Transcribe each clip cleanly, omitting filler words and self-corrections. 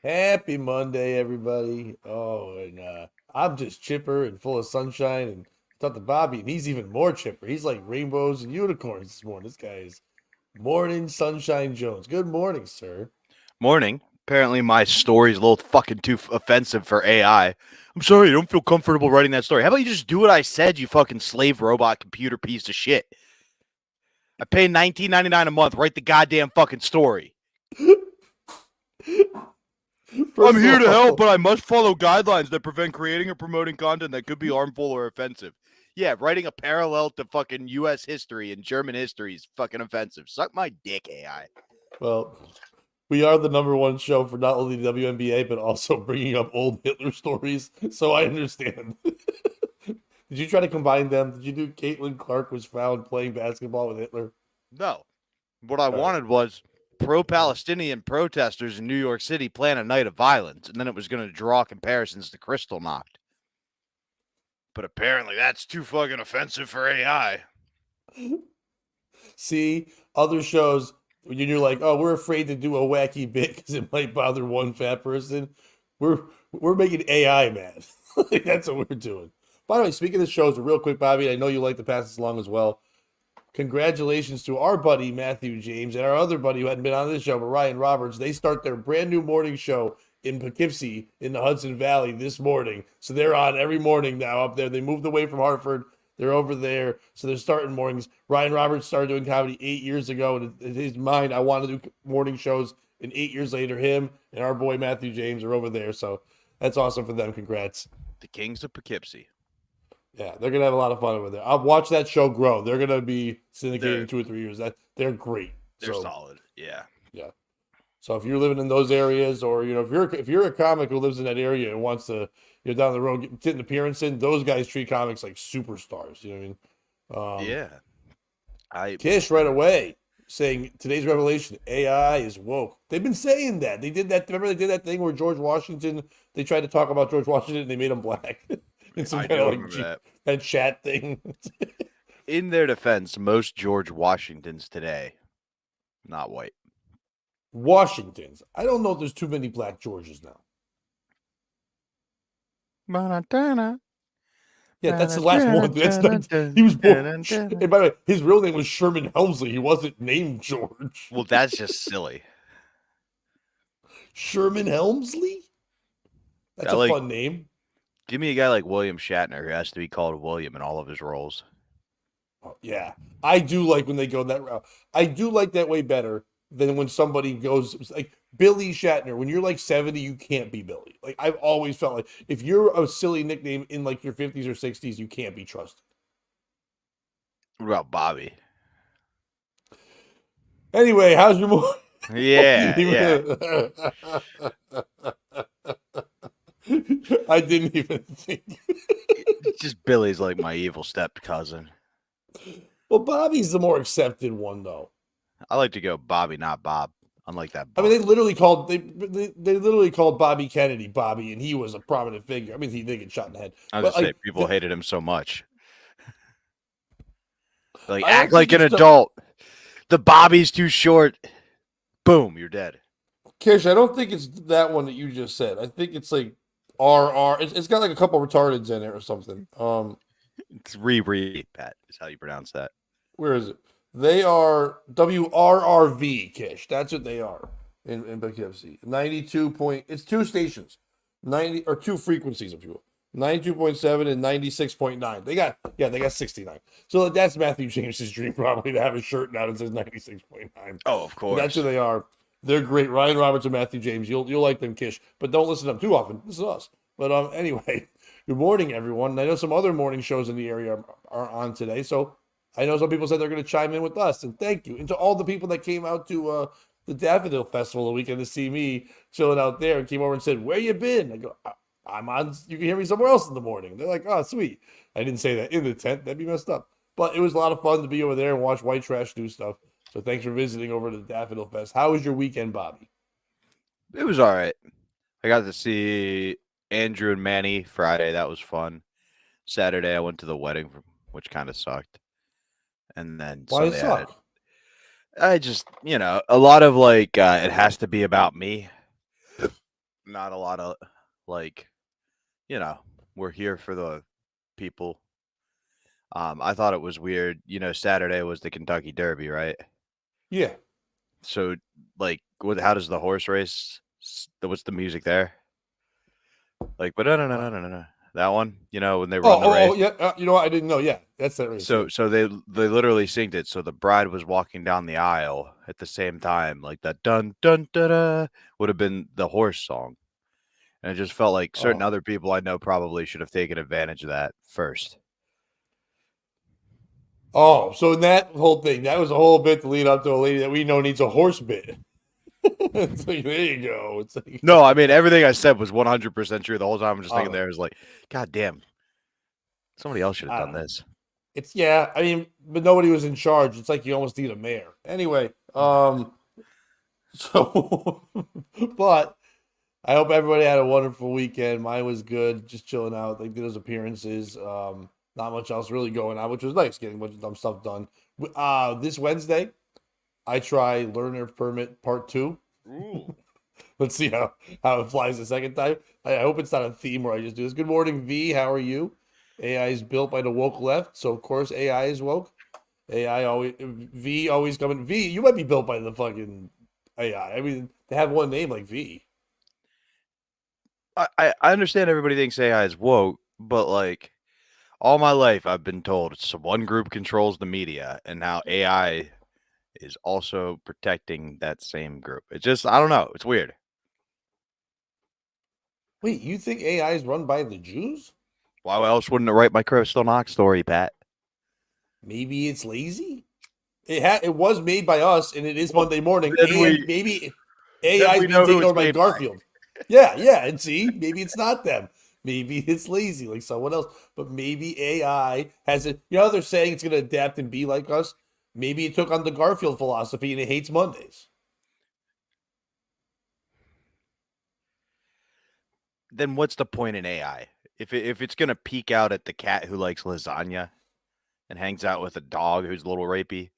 Happy Monday, everybody. And I'm just chipper and full of sunshine. And talk to Bobby, and he's even more chipper. He's like rainbows and unicorns this morning. This guy is Morning Sunshine Jones. Good morning, sir. Morning. Apparently, my story's a little fucking too offensive for AI. I'm sorry, I don't feel comfortable writing that story. How about you just do what I said, you fucking slave robot computer piece of shit? I pay $19.99 a month. Write the goddamn fucking story. I'm First here of to help, all, but I must follow guidelines that prevent creating or promoting content that could be harmful or offensive. Yeah, writing a parallel to fucking U.S. history and German history is fucking offensive. Suck my dick, AI. well, we are the number one show for not only the WNBA, but also bringing up old Hitler stories. So I understand. Did you try to combine them? Did you do Caitlin Clark was found playing basketball with Hitler? No. What I All right. wanted was pro-Palestinian protesters in New York City plan a night of violence, and then it was going to draw comparisons to Crystal Knocked. But apparently that's too fucking offensive for AI. See, other shows when you're like, oh, we're afraid to do a wacky bit because it might bother one fat person. We're we're making AI mad. That's what we're doing. By the way, speaking of shows, real quick, Bobby, I know you like to pass this along as well. Congratulations to our buddy Matthew James and our other buddy who hadn't been on this show, but Ryan Roberts. They start their brand new morning show in Poughkeepsie in the Hudson Valley this morning. So they're on every morning now up there. They moved away from Hartford. They're over there. So they're starting mornings. Ryan Roberts started doing comedy 8 years ago. And in his mind, I want to do morning shows. And 8 years later, him and our boy Matthew James are over there. So that's awesome for them. Congrats. The Kings of Poughkeepsie. Yeah, they're gonna have a lot of fun over there. I'll watch that show grow. They're gonna be syndicated in They're 2 or 3 years. That they're great. they're So solid. Yeah. yeah. So if you're living in those areas, or if you're a comic who lives in that area and wants to down the road get an appearance in, those guys treat comics like superstars. You know what I mean? Yeah. I Kish right away saying today's revelation, AI is woke. They've been saying that. They did that. Remember they did that thing where George Washington. They tried to talk about George Washington and they made him black in some I kind do of remember that. that chat thing. In their defense, most George Washingtons today not white. Washingtons. I don't know if there's too many black Georges now. Montana. Yeah, that's the last one. That's not. He was born. And by the way, his real name was Sherman Helmsley. He wasn't named George. Well, that's just silly. Sherman Helmsley. That's I a like fun name. give me a guy like William Shatner who has to be called William in all of his roles. Oh, yeah, I do like when they go that route. I do like that way better than when somebody goes like Billy Shatner. When you're like 70, you can't be Billy. Like I've always felt like if you're a silly nickname in like your 50s or 60s, you can't be trusted. What about Bobby? Anyway, how's your morning? Yeah, yeah. I didn't even think. It's just Billy's like my evil step cousin. Well, Bobby's the more accepted one, though. I like to go Bobby, not Bob. Unlike that. I mean, Bob. they literally called Bobby Kennedy Bobby, and he was a prominent figure. I mean, he did get shot in the head. I was But just say like, people hated him so much. Like I don't act like think an it's adult. The Bobby's too short. Boom, you're dead. Kish. I don't think it's that one that you just said. I think it's like RR. It's got like a couple retardeds in it or something. It's Riri, Pat, is how you pronounce that. Where is it? They are WRRV, Kish. That's what they are in Poughkeepsie. 92 point. It's two stations, 90 or two frequencies, if you will. 92.7 and 96.9. They got 69. So that's Matthew James's dream, probably to have a shirt now that says 96.9. Oh, of But that's who course. they are. They're great. Ryan Roberts and Matthew James. You'll like them, Kish. But don't listen to them too often. This is us. But anyway, good morning, everyone. I know some other morning shows in the area are on today. So I know some people said they're going to chime in with us. And thank you. And to all the people that came out to the Daffodil Festival the weekend to see me chilling out there and came over and said, "Where you been?" I go, "I'm on. You can hear me somewhere else in the morning." They're like, "Oh, sweet." I didn't say that in the tent. That'd be messed up. But it was a lot of fun to be over there and watch White Trash do stuff. So thanks for visiting over to the Daffodil Fest. How was your weekend, Bobby? It was all right. I got to see Andrew and Manny Friday. That was fun. Saturday, I went to the wedding, which kind of sucked. And then Why it Sunday, suck? I just, a lot of like, it has to be about me. Not a lot of like, you know, we're here for the people. I thought it was weird. Saturday was the Kentucky Derby, right? Yeah. So, like, how does the horse race? What's the music there? Like, but What? no, that one. When they Oh, run the oh, race. oh, yeah. You know what? I didn't know. Yeah, that's that race. Yeah. So they literally synced it. So the bride was walking down the aisle at the same time, like that dun dun da da would have been the horse song, and it just felt like certain Oh, other people I know probably should have taken advantage of that first. oh. So in that whole thing, that was a whole bit to lead up to a lady that we know needs a horse bit. It's like there you go. It's like No, I mean everything I said was 100% true. The whole time I'm just thinking oh, there was like, God damn, somebody else should have I done don't know. this. It's yeah. I mean, but nobody was in charge. It's like you almost need a mayor. Anyway, so, but I hope everybody had a wonderful weekend. Mine was good, just chilling out. They did those appearances. Not much else really going on, which was nice, getting a bunch of dumb stuff done. This Wednesday, I try Learner Permit Part 2. Ooh. Let's see how it flies the second time. I hope it's not a theme where I just do this. Good morning, V. How are you? AI is built by the woke left, so of course AI is woke. AI always V always coming. V, you might be built by the fucking AI. I mean, they have one name like V. I understand everybody thinks AI is woke, but like all my life I've been told it's one group controls the media, and now AI is also protecting that same group. It's just I don't know. It's weird. Wait, you think AI is run by the Jews? Why else wouldn't it write my Crystal Knox story, Pat? Maybe it's lazy. It was made by us, and it is Well, Monday morning, then and we maybe then AI is we being know who taken it's over by made by. Garfield. Yeah, yeah, and see, maybe it's not them. Maybe it's lazy like someone else, but maybe AI has it. You know, how they're saying it's going to adapt and be like us. Maybe it took on the Garfield philosophy and it hates Mondays. Then what's the point in AI? If it's gonna peek out at the cat who likes lasagna and hangs out with a dog who's a little rapey,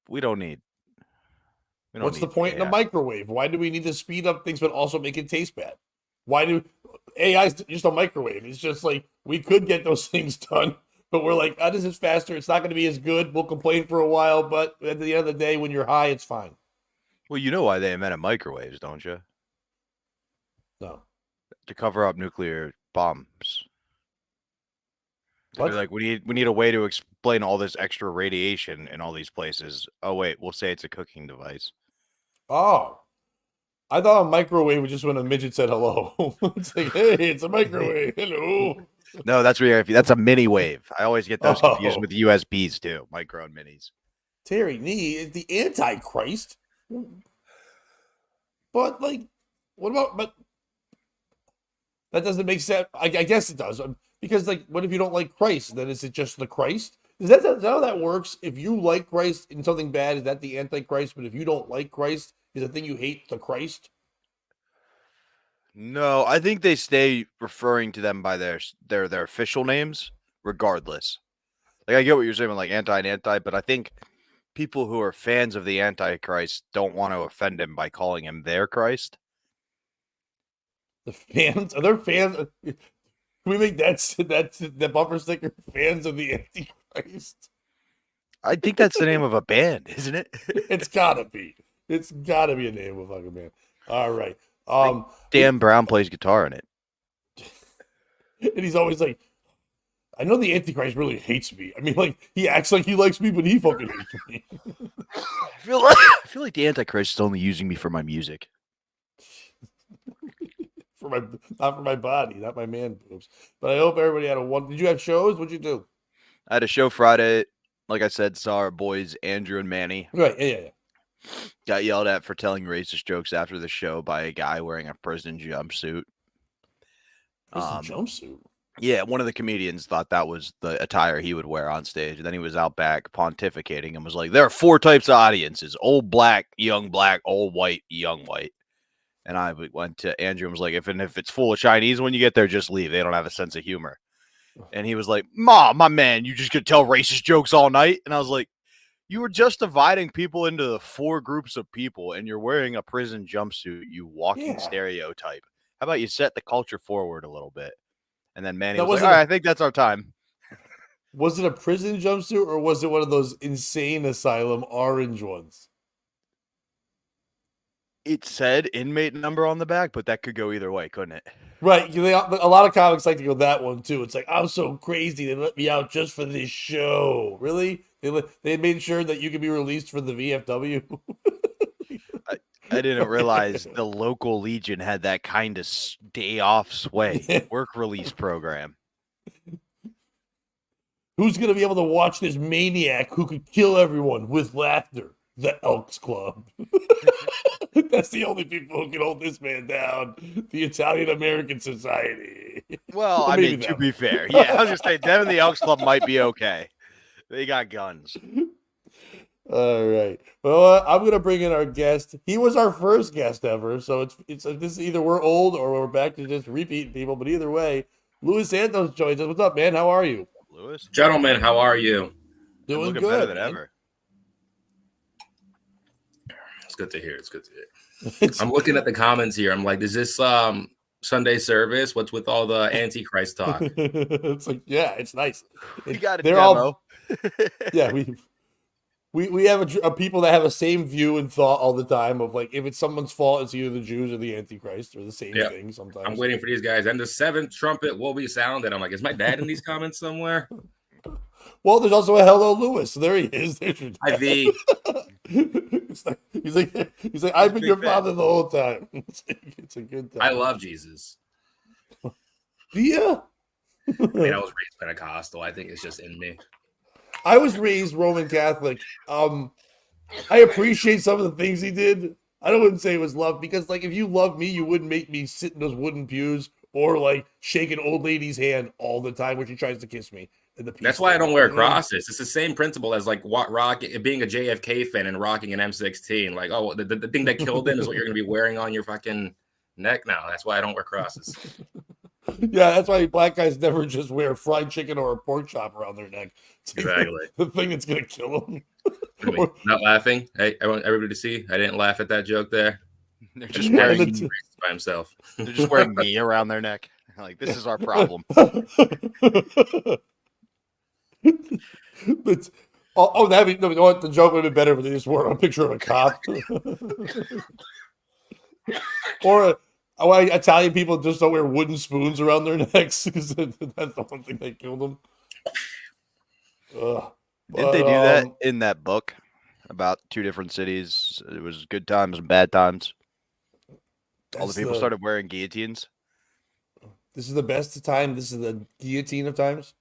we don't need we don't What's the need point in a AI. microwave? Why do we need to speed up things but also make it taste bad? Why do AI is just a microwave? It's just like we could get those things done, but we're like, oh, this is faster. It's not going to be as good. We'll complain for a while, but at the end of the day, when you're high, it's fine. Well, you know why they invented microwaves, don't you? No. To cover up nuclear bombs. To be What? like, we need a way to explain all this extra radiation in all these places. Oh wait, we'll say it's a cooking device. Oh, I thought a microwave was just when a midget said hello. It's like, hey, it's a microwave. Hello. No, that's a mini wave. I always get those confused Oh, with USBs too, micro and minis. Terry Nee is the Antichrist. But like, what about? But that doesn't make sense. I guess it does. Because, like, what if you don't like Christ? Then is it just the Christ? Is that how that works? If you like Christ in something bad, is that the Antichrist? But if you don't like Christ, is the thing you hate the Christ? No, I think they stay referring to them by their official names, regardless. Like I get what you're saying, with like anti and anti, but I think people who are fans of the Antichrist don't want to offend him by calling him their Christ. The fans are there fans? Can we make that bumper sticker? Fans of the Antichrist. I think that's the name of a band, isn't it? It's gotta be. It's gotta be a name of a fucking man. All right. I think Dan Brown plays guitar in it. And he's always like, I know the Antichrist really hates me. I mean, like he acts like he likes me, but he fucking hates me. I feel like the Antichrist is only using me for my music. For my not for my body, not my man boobs. But I hope everybody had a one. Did you have shows? What'd you do? I had a show Friday. Like I said, saw our boys Andrew and Manny. Right, yeah. Got yelled at for telling racist jokes after the show by a guy wearing a prison jumpsuit. Prison jumpsuit. Yeah, one of the comedians thought that was the attire he would wear on stage. And then he was out back pontificating and was like, there are 4 types of audiences: old black, old white, young white. And I went to Andrew and was like, if it's full of Chinese when you get there, just leave. They don't have a sense of humor. And he was like, my man, you just gonna tell racist jokes all night? And I was like, You were just dividing people into the 4 groups of people, and you're wearing a prison jumpsuit, you walking Yeah. stereotype. How about you set the culture forward a little bit? And then Manny That was like, wasn't all a right, I think that's our time. Was it a prison jumpsuit or was it one of those insane asylum orange ones? It said inmate number on the back, but that could go either way, couldn't it? Right. A lot of comics like to go that one too. It's like, I'm so crazy. They let me out just for this show. Really? They made sure that you could be released for the VFW. I didn't realize the local Legion had that kind of day off sway, Yeah. work release program. Who's going to be able to watch this maniac who could kill everyone with laughter? The Elks Club. That's the only people who can hold this man down. The Italian American Society. Well, Or I maybe mean, to them. be fair, yeah, I was just saying, them and the Elks Club might be okay. They got guns. All right. Well, I'm gonna bring in our guest. He was our first guest ever, so it's this either we're old or we're back to just repeating people. But either way, Luis Santos joins us. What's up, man? How are you? Lewis, Gentlemen, how are you? I'm Doing looking good, better than man. ever. It's good to hear. It's good to hear. It's, I'm looking at the comments here. I'm like, is this Sunday service? What's with all the Antichrist talk? it's like, yeah, it's nice. We got a They're demo. all, yeah, we have a people that have the same view and thought all the time of like, if it's someone's fault, it's either the Jews or the Antichrist or the same Yeah. thing sometimes. I'm waiting for these guys. And the 7th trumpet will be sounded. I'm like, is my dad in these comments somewhere? Well, there's also a hello, Lewis. So there he is. There's your dad. IV. He's like, I've been big your fan. father the whole time. It's a good time. I love Jesus. Do you? I mean, I was raised Pentecostal. I think it's just in me. I was raised Roman Catholic. I appreciate some of the things he did. I wouldn't say it was love because, like, if you loved me, you wouldn't make me sit in those wooden pews or like shake an old lady's hand all the time when she tries to kiss me. That's why I don't wear crosses. It's the same principle as like being a JFK fan and rocking an M16. Like, oh, the thing that killed him is what you're going to be wearing on your fucking neck now. That's why I don't wear crosses. Yeah, that's why black guys never just wear fried chicken or a pork chop around their neck. It's like Exactly. the thing that's gonna kill them. Not laughing. Hey, I want everybody to see. I didn't laugh at that joke there. They're just Yeah, wearing, and it's- By himself. they're just wearing me around their neck. Like, this is our problem. But that'd be, no, you know what? The joke would have been better if they just wore a picture of a cop. Or why Italian people just don't wear wooden spoons around their necks because that's the one thing that killed them. Didn't they do that in that book about 2 different cities? It was good times and bad times. All the people started wearing guillotines. This is the best time. This is the guillotine of times.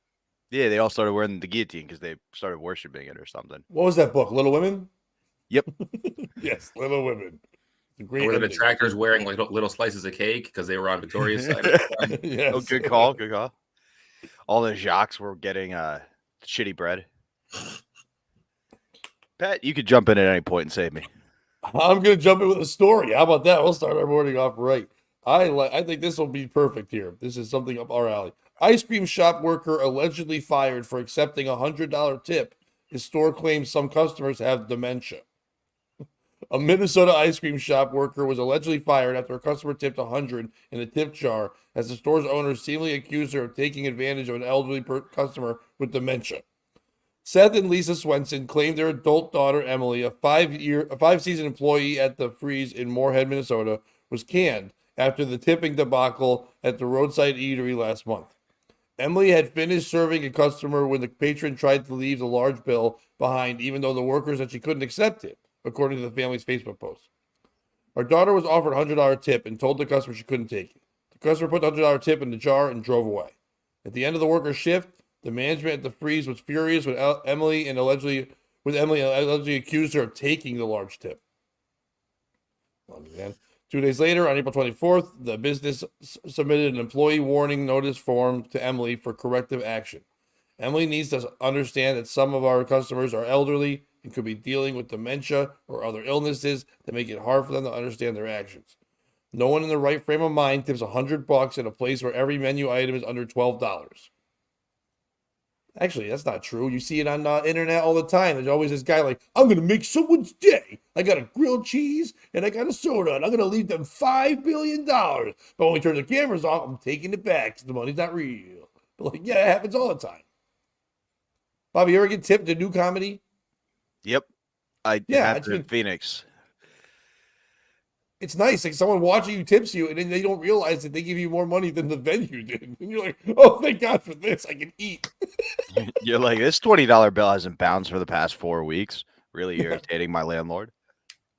Yeah, they all started wearing the guillotine because they started worshiping it or something. What was that book? Little Women? Yep. Yes, Little Women. Were the detractors wearing like little slices of cake because they were on Victoria's side? Yes. Oh, good call. Good call. All the jocks were getting shitty bread. Pat, you could jump in at any point and save me. I'm gonna jump in with a story. How about that? We'll start our morning off right. I think this will be perfect here. This is something up our alley. Ice cream shop worker allegedly fired for accepting a $100 tip. His store claims some customers have dementia. A Minnesota ice cream shop worker was allegedly fired after a customer tipped $100 in a tip jar, as the store's owner seemingly accused her of taking advantage of an elderly customer with dementia. Seth and Lisa Swenson claimed their adult daughter Emily, a 5-season employee at the Freeze in Moorhead, Minnesota, was canned after the tipping debacle at the roadside eatery last month. Emily had finished serving a customer when the patron tried to leave the large bill behind, even though the worker said she couldn't accept it, according to the family's Facebook post. Our daughter was offered a $100 tip and told the customer she couldn't take it. The customer put the $100 tip in the jar and drove away. At the end of the worker's shift, the management at the Freeze was furious with Emily allegedly accused her of taking the large tip. Oh, man. 2 days later, on April 24th, the business submitted an employee warning notice form to Emily for corrective action. Emily needs to understand that some of our customers are elderly and could be dealing with dementia or other illnesses that make it hard for them to understand their actions. No one in the right frame of mind tips $100 at a place where every menu item is under $12. Actually, that's not true. You see it on internet all the time. There's always this guy like, I'm going to make someone's day. I got a grilled cheese and I got a soda and I'm going to leave them $5 billion. But when we turn the cameras off, I'm taking it back because the money's not real. But like, yeah, it happens all the time. Bobby, you ever get tipped in new comedy? Yep. I had to in Phoenix. It's nice. Like someone watching you tips you and then they don't realize that they give you more money than the venue did. And you're like, oh, thank God for this. I can eat. You're like, this $20 bill hasn't bounced for the past 4 weeks. Really irritating my landlord.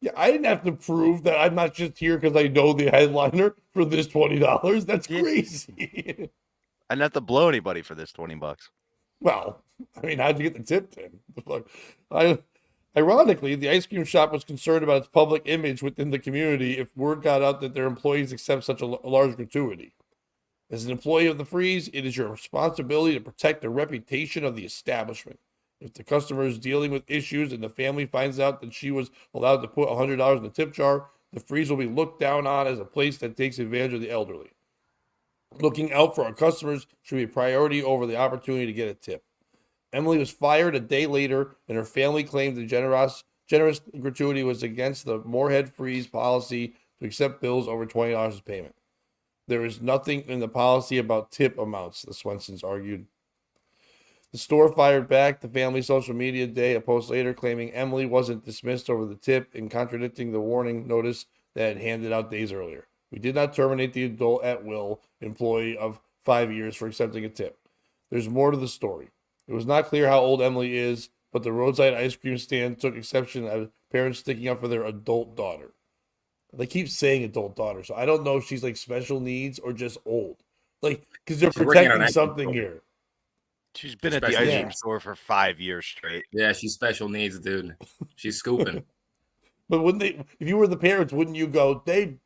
Yeah, I didn't have to prove that I'm not just here because I know the headliner for this $20. That's crazy. I didn't have to blow anybody for this $20. Well, I mean, how'd you get the tip then? Ironically, the ice cream shop was concerned about its public image within the community if word got out that their employees accept such a large gratuity. As an employee of the Freeze, it is your responsibility to protect the reputation of the establishment. If the customer is dealing with issues and the family finds out that she was allowed to put $100 in the tip jar, the Freeze will be looked down on as a place that takes advantage of the elderly. Looking out for our customers should be a priority over the opportunity to get a tip. Emily was fired a day later, and her family claimed the generous gratuity was against the Moorhead Freeze policy to accept bills over $20 as payment. There is nothing in the policy about tip amounts, the Swensons argued. The store fired back the family's social media day, a post later claiming Emily wasn't dismissed over the tip and contradicting the warning notice that had handed out days earlier. We did not terminate the adult at will employee of 5 years for accepting a tip. There's more to the story. It was not clear how old Emily is, but the roadside ice cream stand took exception at parents sticking up for their adult daughter. They keep saying adult daughter, so I don't know if she's like special needs or just old. Like, because they're protecting something here. She's been at the ice cream store for 5 years straight. Yeah, she's special needs, dude. She's scooping. But wouldn't they, if you were the parents, wouldn't you go, they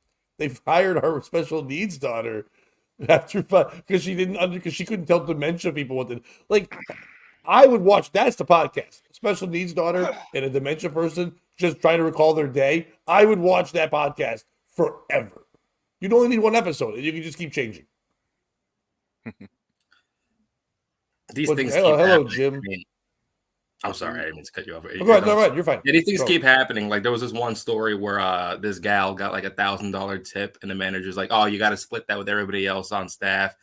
fired our special needs daughter after because she couldn't tell dementia people what to like. I would watch. That's the podcast. Special needs daughter and a dementia person just trying to recall their day. I would watch that podcast forever. You'd only need one episode, and you can just keep changing. These things. Hello, Jim. I'm sorry, I didn't mean to cut you off. Go ahead. You're fine. Yeah, these things keep happening. Like there was this one story where this gal got like $1,000 tip, and the manager's like, "Oh, you got to split that with everybody else on staff."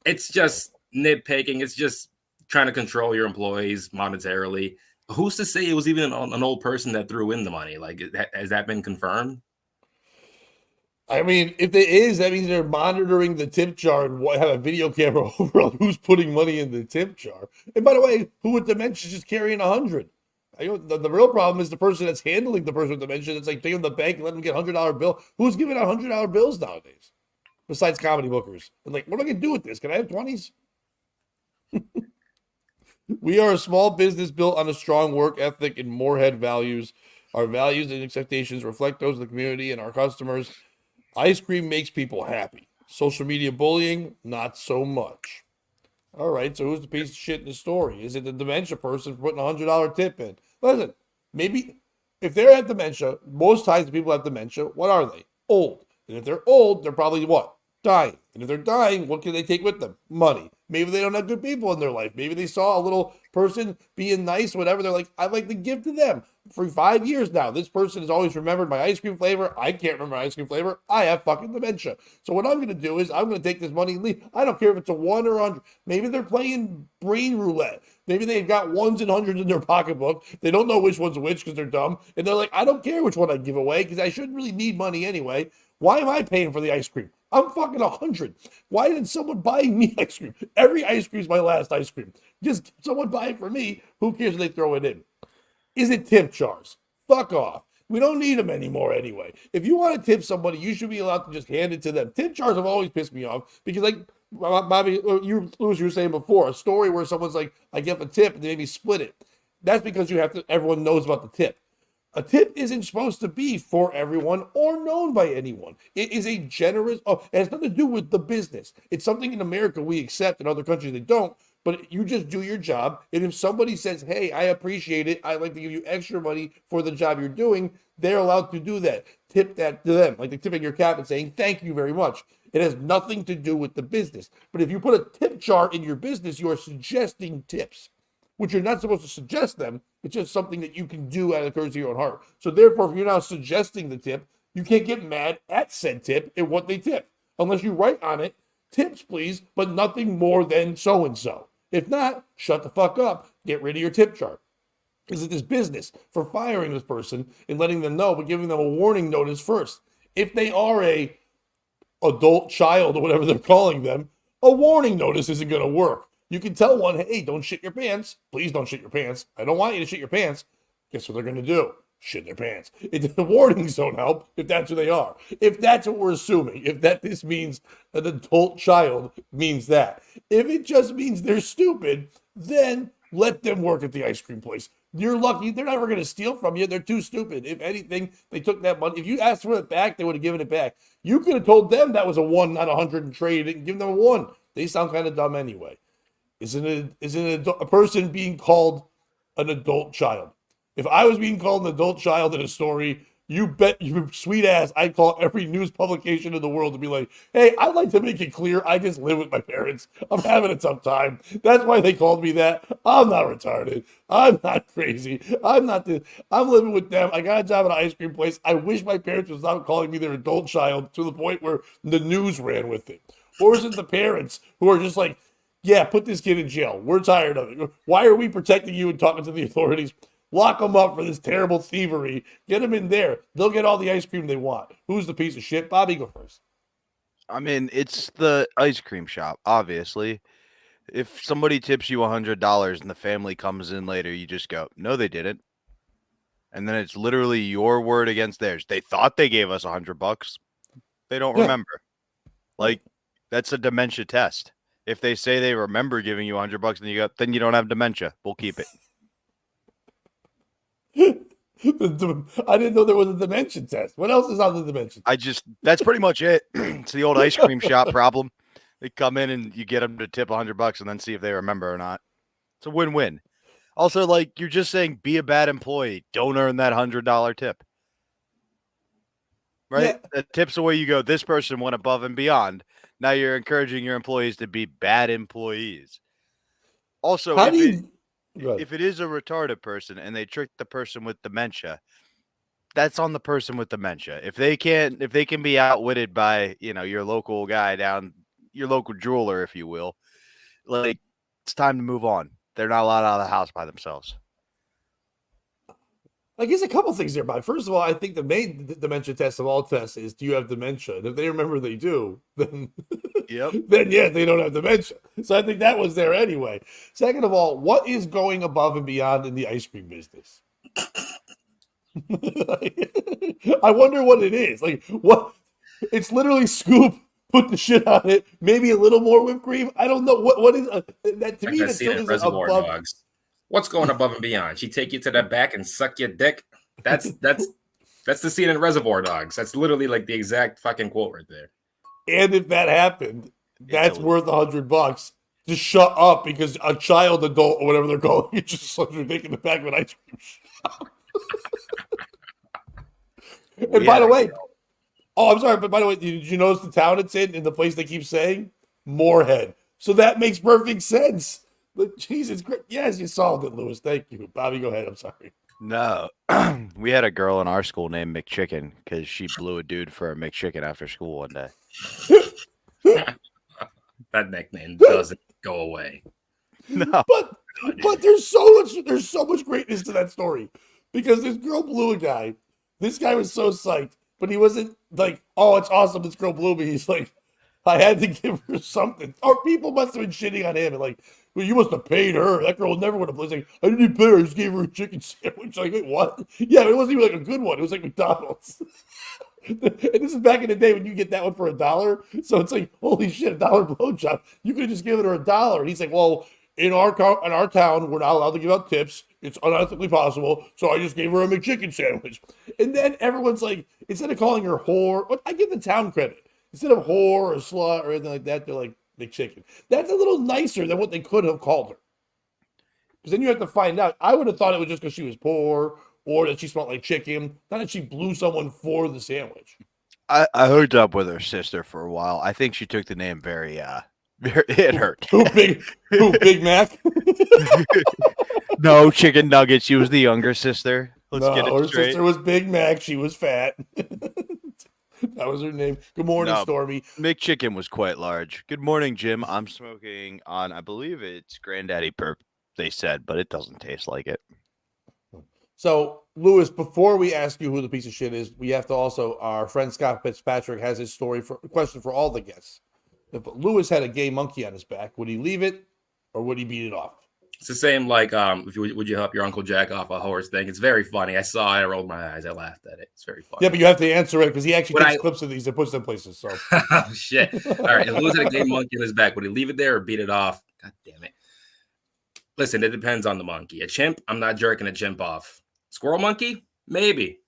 It's just nitpicking. It's just trying to control your employees monetarily. Who's to say it was even an old person that threw in the money? Like, has that been confirmed? I mean, if it is, that means they're monitoring the tip jar and have a video camera over on who's putting money in the tip jar. And by the way, who with dementia is just carrying 100? The real problem is the person that's handling the person with dementia that's like taking the bank and letting them get $100 bill. Who's giving out $100 bills nowadays? Besides comedy bookers. And like, what am I going to do with this? Can I have 20s? We are a small business built on a strong work ethic and Moorhead values. Our values and expectations reflect those of the community and our customers. Ice cream makes people happy. Social media bullying, not so much. All right, so who's the piece of shit in the story? Is it the dementia person putting a $100 tip in? Listen, maybe if they're at dementia, most times the people have dementia, what are they? Old. And if they're old, they're probably what? Dying. And if they're dying, what can they take with them? Money. Maybe they don't have good people in their life. Maybe they saw a little person being nice, whatever. They're like, I'd like to give to them. For 5 years now, this person has always remembered my ice cream flavor. I can't remember my ice cream flavor. I have fucking dementia. So what I'm going to do is I'm going to take this money and leave. I don't care if it's a 1 or 100. Maybe they're playing brain roulette. Maybe they've got ones and hundreds in their pocketbook. They don't know which one's which because they're dumb. And they're like, I don't care which one I give away because I shouldn't really need money anyway. Why am I paying for the ice cream? I'm fucking 100. Why didn't someone buy me ice cream? Every ice cream is my last ice cream. Just someone buy it for me. Who cares if they throw it in? Is it tip jars? Fuck off. We don't need them anymore anyway. If you want to tip somebody, you should be allowed to just hand it to them. Tip jars have always pissed me off because, like, Bobby, Louis, you were saying before, a story where someone's like, I get the tip and they maybe split it. That's because everyone knows about the tip. A tip isn't supposed to be for everyone or known by anyone. It is a generous, it has nothing to do with the business. It's something in America we accept, in other countries they don't, but you just do your job. And if somebody says, hey, I appreciate it, I'd like to give you extra money for the job you're doing, they're allowed to do that. Tip that to them, like the tipping your cap and saying, thank you very much. It has nothing to do with the business. But if you put a tip jar in your business, you are suggesting tips, which you're not supposed to suggest them. It's just something that you can do out of the courtesy of your own heart. So therefore, if you're now suggesting the tip, you can't get mad at said tip and what they tip, unless you write on it, tips please, but nothing more than so-and-so. If not, shut the fuck up, get rid of your tip jar. Is it this business for firing this person and letting them know, but giving them a warning notice first? If they are a adult child or whatever they're calling them, a warning notice isn't going to work. You can tell one, hey, don't shit your pants. Please don't shit your pants. I don't want you to shit your pants. Guess what they're going to do? Shit their pants. The warnings don't help if that's who they are. If that's what we're assuming, if that this means an adult child means that. If it just means they're stupid, then let them work at the ice cream place. You're lucky. They're never going to steal from you. They're too stupid. If anything, they took that money. If you asked for it back, they would have given it back. You could have told them that was a 1, not 100 in trade and give them a 1. They sound kind of dumb anyway. Isn't it a person being called an adult child? If I was being called an adult child in a story, you bet your sweet ass I'd call every news publication in the world to be like, hey, I'd like to make it clear I just live with my parents. I'm having a tough time. That's why they called me that. I'm not retarded. I'm not crazy. I'm living with them. I got a job at an ice cream place. I wish my parents would stop calling me their adult child to the point where the news ran with it. Or is it the parents who are just like, yeah, put this kid in jail. We're tired of it. Why are we protecting you and talking to the authorities? Lock them up for this terrible thievery. Get them in there. They'll get all the ice cream they want. Who's the piece of shit? Bobby, go first. I mean, it's the ice cream shop, obviously. If somebody tips you $100 and the family comes in later, you just go, no, they didn't. And then it's literally your word against theirs. They thought they gave us $100. They don't remember. Like, that's a dementia test. If they say they remember giving you $100, then you don't have dementia. We'll keep it. I didn't know there was a dimension test. What else is on the dimension? That's pretty much it. It's the old ice cream shop problem. They come in and you get them to tip $100 and then see if they remember or not. It's a win-win. Also, like, you're just saying, be a bad employee. Don't earn that $100 tip. Right? Yeah. The tip's the way you go, this person went above and beyond. Now you're encouraging your employees to be bad employees. Also, if it is a retarded person and they trick the person with dementia, that's on the person with dementia. If they can be outwitted by, your local guy down, your local jeweler, if you will, like, it's time to move on. They're not allowed out of the house by themselves. I guess a couple things there, Bob. First of all, I think the main dementia test of all tests is, do you have dementia? And if they remember they do, then then yes, they don't have dementia. So I think that was there anyway. Second of all, what is going above and beyond in the ice cream business? I wonder what it is. Like, what? It's literally scoop, put the shit on it, maybe a little more whipped cream. I don't know what is that to me. That still is above. Dogs. What's going above and beyond? She take you to the back and suck your dick. That's the scene in Reservoir Dogs. That's literally like the exact fucking quote right there. And if that happened, that's worth $100. Just shut up, because a child, adult, or whatever they're calling it, just sucks your dick in the back of an ice cream shop. And by the way, I'm sorry, but by the way, did you notice the town it's in the place they keep saying? Moorhead. So that makes perfect sense. Jesus Christ. Yes, you solved it, Lewis. Thank you. Bobby, go ahead. I'm sorry. No. We had a girl in our school named McChicken because she blew a dude for a McChicken after school one day. That nickname doesn't go away. No. But there's so much greatness to that story, because this girl blew a guy. This guy was so psyched, but he wasn't like, oh, it's awesome, this girl blew me. He's like, I had to give her something. Or people must have been shitting on him and like, well, you must have paid her. That girl never would have. It's like, I didn't pay her. I just gave her a chicken sandwich. Like, wait, what? Yeah, it wasn't even like a good one. It was like McDonald's. And this is back in the day when you get that one for $1. So it's like, holy shit, $1 blowjob. You could have just given her $1. And he's like, well, in our town, we're not allowed to give out tips. It's unethically possible. So I just gave her a McChicken sandwich. And then everyone's like, instead of calling her whore, I give the town credit. Instead of whore or slut or anything like that, they're like, McChicken. That's a little nicer than what they could have called her. Because then you have to find out. I would have thought it was just because she was poor or that she smelled like chicken, not that she blew someone for the sandwich. I hooked up with her sister for a while. I think she took the name very it hurt. Big Mac? No, chicken nugget. She was the younger sister. Let's get No, it her straight. sister was Big Mac. She was fat. That was her name. Good morning, No, Stormy. McChicken was quite large. Good morning, Jim. I'm smoking on, I believe it's Granddaddy Perp, they said, but it doesn't taste like it. So, Lewis, before we ask you who the piece of shit is, we have to also, our friend Scott Fitzpatrick has his question for all the guests. If Lewis had a gay monkey on his back, would he leave it or would he beat it off? It's the same like if you would you help your uncle jack off a horse thing. It's very funny. I saw it, I rolled my eyes, I laughed at it. It's very funny. Yeah, but you have to answer it because he actually Would takes clips of these and puts them places. So Oh shit. All right. If Lewis had a gay monkey in his back, would he leave it there or beat it off? God damn it. Listen, it depends on the monkey. A chimp, I'm not jerking a chimp off. Squirrel monkey? Maybe.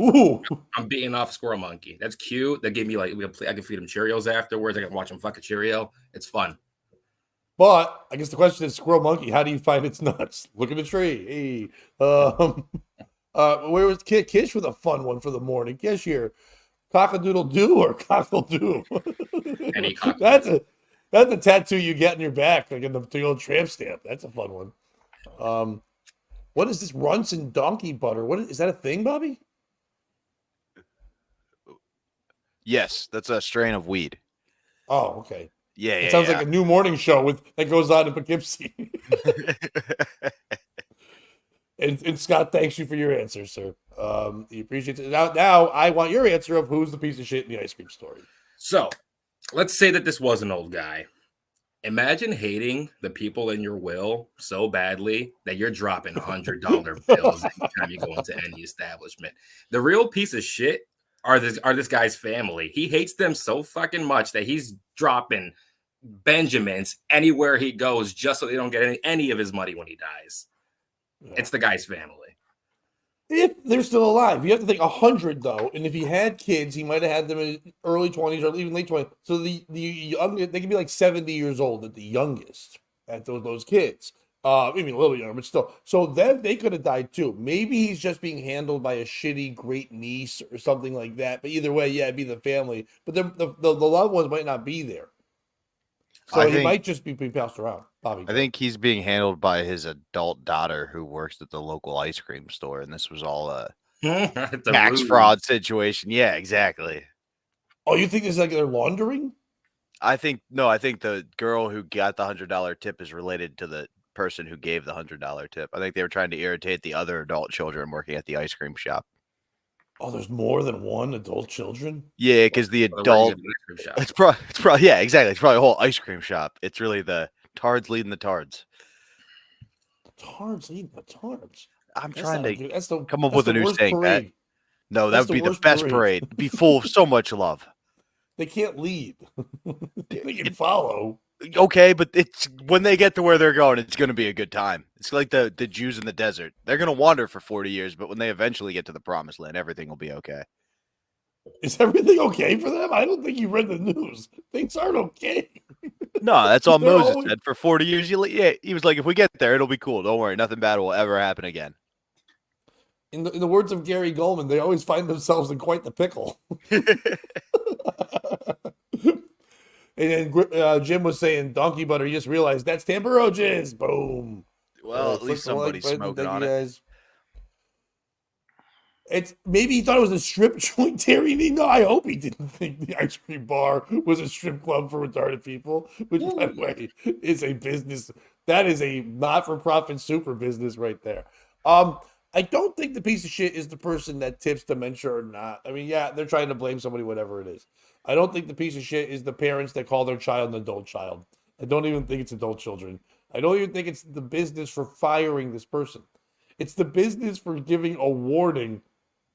Ooh. I'm beating off a squirrel monkey. That's cute. That gave me I can feed him Cheerios afterwards. I can watch him fuck a Cheerio. It's fun. But I guess the question is, squirrel monkey, how do you find its nuts? Look at the tree. Hey. Where was Kish with a fun one for the morning? Kish here. Cock-a-doodle-doo or cockle-doo? Any cock. That's a tattoo you get in your back, like in the old tramp stamp. That's a fun one. What is this runts and donkey butter? Is that a thing, Bobby? Yes, that's a strain of weed. Oh, okay. Yeah, It sounds like a new morning show that goes on in Poughkeepsie. and Scott, thanks you for your answer, sir. He appreciates it. Now I want your answer of who's the piece of shit in the ice cream story. So let's say that this was an old guy. Imagine hating the people in your will so badly that you're dropping $100 bills every time you go into any establishment. The real piece of shit are this guy's family. He hates them so fucking much that he's dropping Benjamins anywhere he goes just so they don't get any of his money when he dies. Yeah. It's the guy's family. If they're still alive, you have to think 100 though, and if he had kids, he might have had them in early 20s or even late 20s. So the young, they can be like 70 years old at the youngest at those kids. Maybe a little younger, but still. So then they could have died too. Maybe he's just being handled by a shitty great niece or something like that. But either way, yeah, it'd be the family. But the loved ones might not be there. So he might just be passed around. Bobby, I think he's being handled by his adult daughter who works at the local ice cream store, and this was all a tax fraud situation. Yeah, exactly. Oh, you think it's like they're laundering? I think the girl who got the $100 tip is related to the person who gave the $100 tip. I think they were trying to irritate the other adult children working at the ice cream shop. Oh, there's more than one adult children? Yeah, because the adult it's probably yeah, exactly. It's probably a whole ice cream shop. It's really the tards leading the tards. Tards leading the tards. I'm trying to come up with a new saying. Parade. No, that would be the best parade. It'd be full of so much love. They can't lead. They can follow. Okay, but it's when they get to where they're going, it's going to be a good time. It's like the Jews in the desert. They're going to wander for 40 years, but when they eventually get to the promised land, everything will be okay. Is everything okay for them? I don't think you read the news. Things aren't okay. No, that's all Moses said. For 40 years, he was like, if we get there, it'll be cool. Don't worry. Nothing bad will ever happen again. In the words of Gary Goldman, they always find themselves in quite the pickle. And then Jim was saying donkey butter. You just realized that's Tampero jizz. Boom. Well, at least somebody's smoking on it. It's maybe he thought it was a strip joint, Terry. No, I hope he didn't think the ice cream bar was a strip club for retarded people, which, by the way, is a business. That is a not-for-profit super business right there. I don't think the piece of shit is the person that tips dementia or not. I mean, yeah, they're trying to blame somebody, whatever it is. I don't think the piece of shit is the parents that call their child an adult child. I don't even think it's adult children. I don't even think it's the business for firing this person. It's the business for giving a warning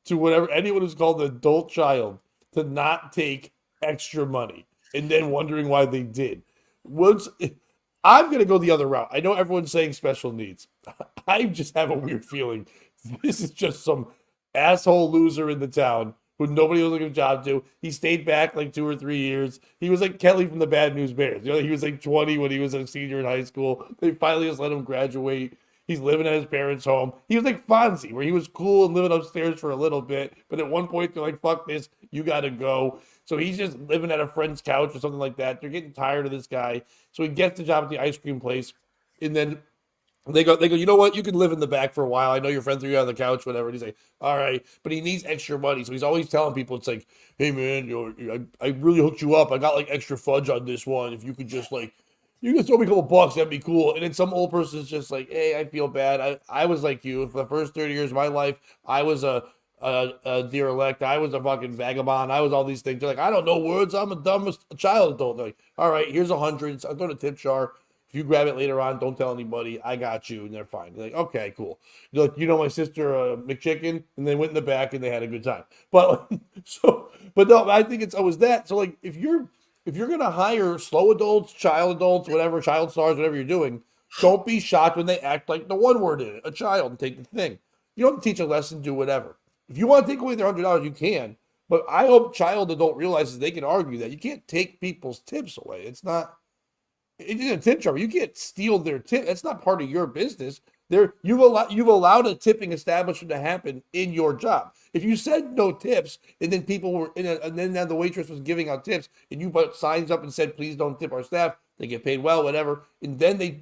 to anyone who's called an adult child to not take extra money and then wondering why they did. I'm going to go the other route. I know everyone's saying special needs. I just have a weird feeling this is just some asshole loser in the town who nobody was looking a job to. He stayed back like 2 or 3 years. He was like Kelly from the Bad News Bears. He was like 20 when he was a senior in high school. They finally just let him graduate. He's living at his parents' home. He was like Fonzie, where he was cool and living upstairs for a little bit. But at one point, they're like, fuck this, you got to go. So he's just living at a friend's couch or something like that. They're getting tired of this guy. So he gets the job at the ice cream place. And then they go, you know what? You can live in the back for a while. I know your friend threw you on the couch, whatever. And he's like, all right. But he needs extra money. So he's always telling people, it's like, hey, man, I really hooked you up. I got like extra fudge on this one. If you could just like, you can throw me a couple bucks, that'd be cool. And then some old person's just like, hey, I feel bad. I was like you. For the first 30 years of my life, I was a deer elect. I was a fucking vagabond. I was all these things. They're like, I don't know words. I'm a dumb child adult. They're like, all right, here's 100. I'm going to tip jar. If you grab it later on, don't tell anybody. I got you. And they're fine. They're like, okay, cool. You're like, you know my sister McChicken? And they went in the back and they had a good time. But but no, I think it's always that. So like if you're gonna hire slow adults, child adults, whatever, child stars, whatever you're doing, don't be shocked when they act like the one word in it, a child, and take the thing. You don't have to teach a lesson, do whatever. If you want to take away their $100, you can. But I hope child adult realizes they can argue that you can't take people's tips away. It's not. It's a tip jar. You can't steal their tip. That's not part of your business. You've allowed a tipping establishment to happen in your job. If you said no tips, and then people were and then the waitress was giving out tips, and you put signs up and said, "Please don't tip our staff. They get paid well, whatever," and then they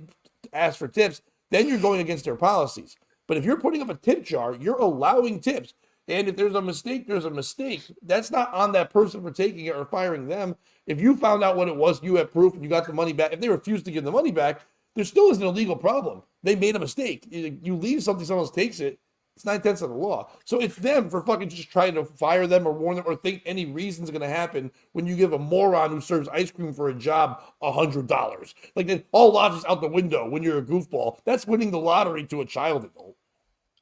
ask for tips, then you're going against their policies. But if you're putting up a tip jar, you're allowing tips. And if there's a mistake, there's a mistake. That's not on that person for taking it or firing them. If you found out what it was, you have proof and you got the money back. If they refuse to give the money back, there still is an illegal problem. They made a mistake. You leave something, someone else takes it. It's 9/10 of the law. So it's them for fucking just trying to fire them or warn them or think any reason's going to happen when you give a moron who serves ice cream for a job $100. Like all logic's out the window when you're a goofball. That's winning the lottery to a child adult.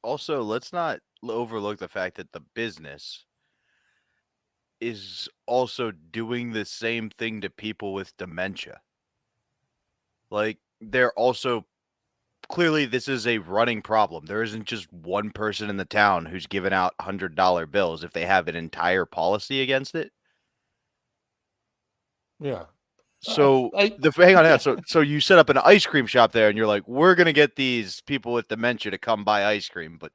Also, let's not overlook the fact that the business is also doing the same thing to people with dementia. Like, they're also clearly this is a running problem. There isn't just one person in the town who's giving out $100 bills if they have an entire policy against it. Yeah. So hang on. So you set up an ice cream shop there, and you're like, we're gonna get these people with dementia to come buy ice cream, but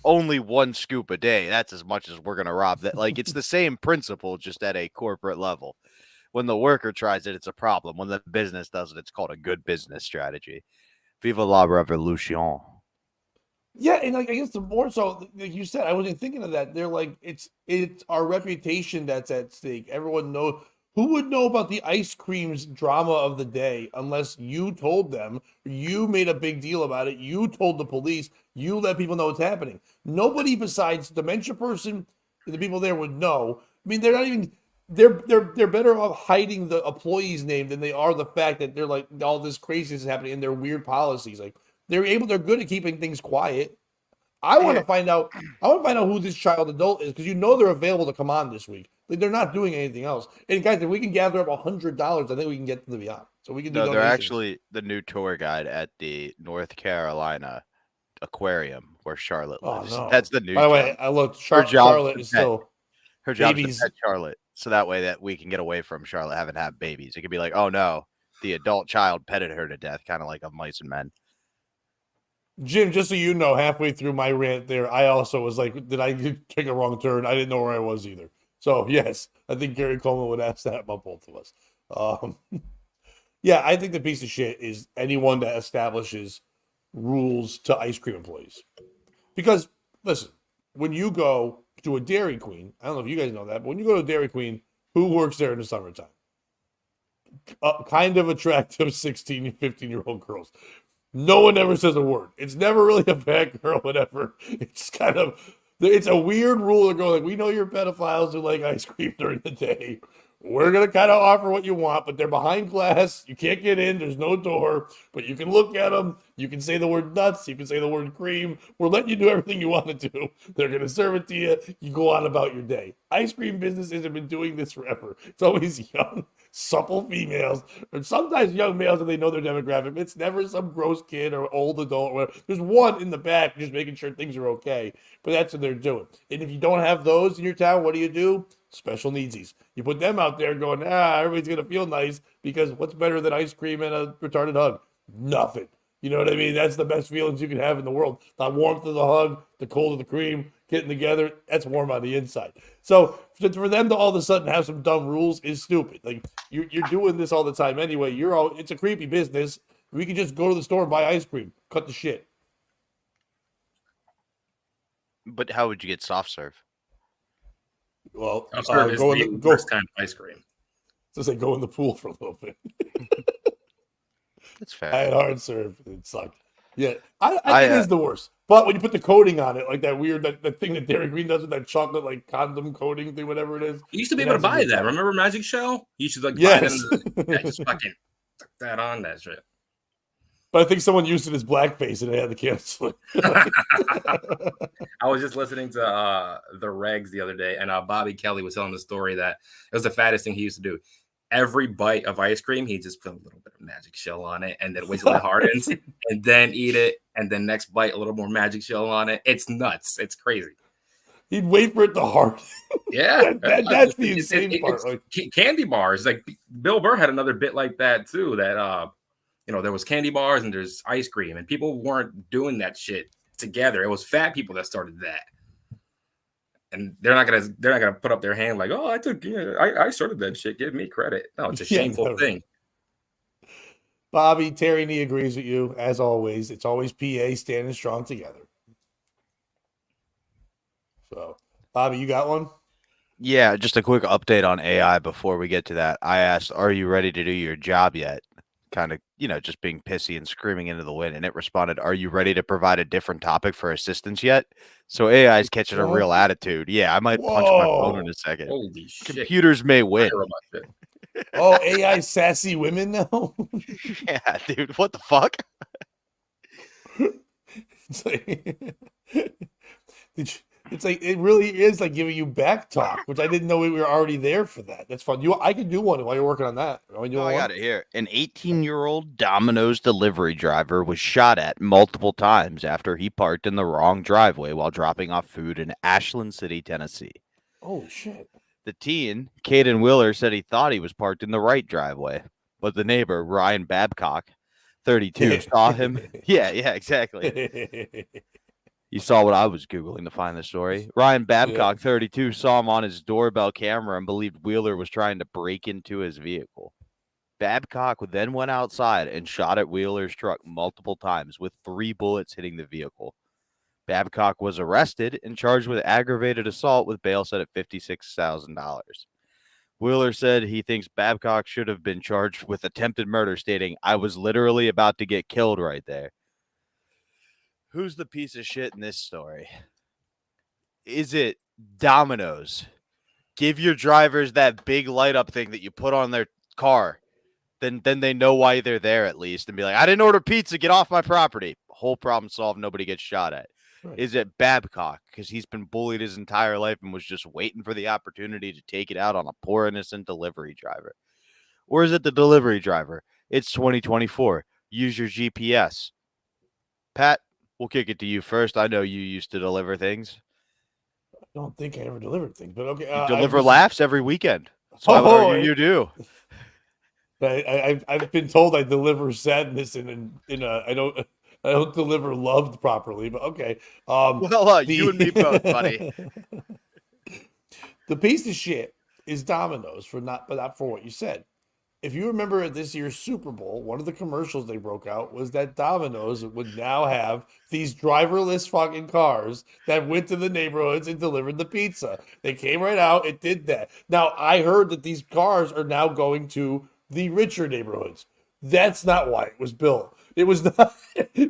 only one scoop a day. That's as much as we're gonna rob. That like it's the same principle, just at a corporate level. When the worker tries it, it's a problem. When the business does it, it's called a good business strategy. Viva la revolution. Yeah, and like I guess the more so, like you said, I wasn't thinking of that. They're like, it's our reputation that's at stake. Everyone knows. Who would know about the ice cream's drama of the day unless you told them, you made a big deal about it, you told the police, you let people know what's happening. Nobody besides the dementia person and the people there would know. I mean, they're not even they're better off hiding the employee's name than they are the fact that they're like all this craziness is happening and their weird policies. Like they're good at keeping things quiet. I want to find out who this child adult is because they're available to come on this week. Like they're not doing anything else. And guys, if we can gather up $100, I think we can get them beyond. So we can do. No, they're actually the new tour guide at the North Carolina aquarium where Charlotte lives. Oh, no. That's the new. By the way, I looked. Charlotte is still. Her job is to pet Charlotte, so that way that we can get away from Charlotte having to have babies. It could be like, oh no, the adult child petted her to death, kind of like of Mice and Men. Jim, just so you know, halfway through my rant there, I also was like, did I take a wrong turn? I didn't know where I was either. So, yes, I think Gary Coleman would ask that about both of us. Yeah, I think the piece of shit is anyone that establishes rules to ice cream employees. Because, listen, when you go to a Dairy Queen, I don't know if you guys know that, but when you go to a Dairy Queen, who works there in the summertime? Kind of attractive 16, 15-year-old girls. No one ever says a word. It's never really a bad girl, whatever. It's kind of, it's a weird rule to go like, we know you're pedophiles who like ice cream during the day. We're going to kind of offer what you want, but they're behind glass. You can't get in. There's no door, but you can look at them. You can say the word nuts. You can say the word cream. We're letting you do everything you want to do. They're going to serve it to you. You go on about your day. Ice cream businesses have been doing this forever. It's always young, supple females, or sometimes young males if they know their demographic. It's never some gross kid or old adult. Or whatever. There's one in the back just making sure things are okay, but that's what they're doing. And if you don't have those in your town, what do? Special needsies. You put them out there going, everybody's going to feel nice because what's better than ice cream and a retarded hug? Nothing. You know what I mean? That's the best feelings you can have in the world. The warmth of the hug, the cold of the cream, getting together. That's warm on the inside. So for them to all of a sudden have some dumb rules is stupid. Like you're doing this all the time anyway. It's a creepy business. We could just go to the store and buy ice cream. Cut the shit. But how would you get soft serve? Well, Soft serve is the worst kind of ice cream. Just like go in the pool for a little bit. That's fair. I had hard serve. It sucked. Yeah, I think it is the worst. But when you put the coating on it, like that weird that thing that Dairy Queen does with that chocolate like condom coating thing, whatever it is. You used to be able to buy that. Remember Magic Shell? You should like yes. buy them. Yeah, just fucking tuck that on that shit. But I think someone used it as blackface and they had to cancel it. I was just listening to the Regs the other day, and Bobby Kelly was telling the story that it was the fattest thing he used to do. Every bite of ice cream, he just put a little bit of Magic Shell on it, and then wait till it hardens, and then eat it, and then next bite a little more Magic Shell on it. It's nuts. It's crazy. He'd wait for it to harden. Yeah, that's the insane part. Candy bars, like Bill Burr had another bit like that too. That there was candy bars and there's ice cream, and people weren't doing that shit together. It was fat people that started that. And they're not gonna put up their hand like, oh, I started that shit. Give me credit. No, it's a shameful thing. Bobby, Terry Nee agrees with you as always. It's always PA standing strong together. So, Bobby, you got one? Yeah, just a quick update on AI before we get to that. I asked, "Are you ready to do your job yet?" Kind of, just being pissy and screaming into the wind, and it responded, "Are you ready to provide a different topic for assistance yet?" So AI is catching a real attitude. Yeah, I might punch my phone in a second. Holy shit. Computers may win. Oh, AI sassy women now? Yeah, dude, what the fuck? It's like it really is like giving you back talk, which I didn't know we were already there for that. That's fun. I can do one while you're working on that. I got it here. An 18-year-old Domino's delivery driver was shot at multiple times after he parked in the wrong driveway while dropping off food in Ashland City, Tennessee. Oh, shit. The teen, Caden Wheeler, said he thought he was parked in the right driveway, but the neighbor, Ryan Babcock, 32, saw him. Yeah, exactly. You saw what I was Googling to find the story. Ryan Babcock, 32, saw him on his doorbell camera and believed Wheeler was trying to break into his vehicle. Babcock then went outside and shot at Wheeler's truck multiple times, with 3 bullets hitting the vehicle. Babcock was arrested and charged with aggravated assault with bail set at $56,000. Wheeler said he thinks Babcock should have been charged with attempted murder, stating, "I was literally about to get killed right there." Who's the piece of shit in this story? Is it Domino's? Give your drivers that big light up thing that you put on their car. Then they know why they're there at least, and be like, "I didn't order pizza. Get off my property." Whole problem solved. Nobody gets shot at. Right. Is it Babcock? Because he's been bullied his entire life and was just waiting for the opportunity to take it out on a poor, innocent delivery driver. Or is it the delivery driver? It's 2024. Use your GPS. Pat, we'll kick it to you first. I know you used to deliver things. I don't think I ever delivered things, but okay. You deliver laughs every weekend. So I would argue you do. I've been told I deliver sadness I don't deliver loved properly, but okay. You and me both, buddy. The piece of shit is Domino's but not for what you said. If you remember at this year's Super Bowl, one of the commercials they broke out was that Domino's would now have these driverless fucking cars that went to the neighborhoods and delivered the pizza. They came right out. It did that. Now, I heard that these cars are now going to the richer neighborhoods. That's not why it was built. It was not.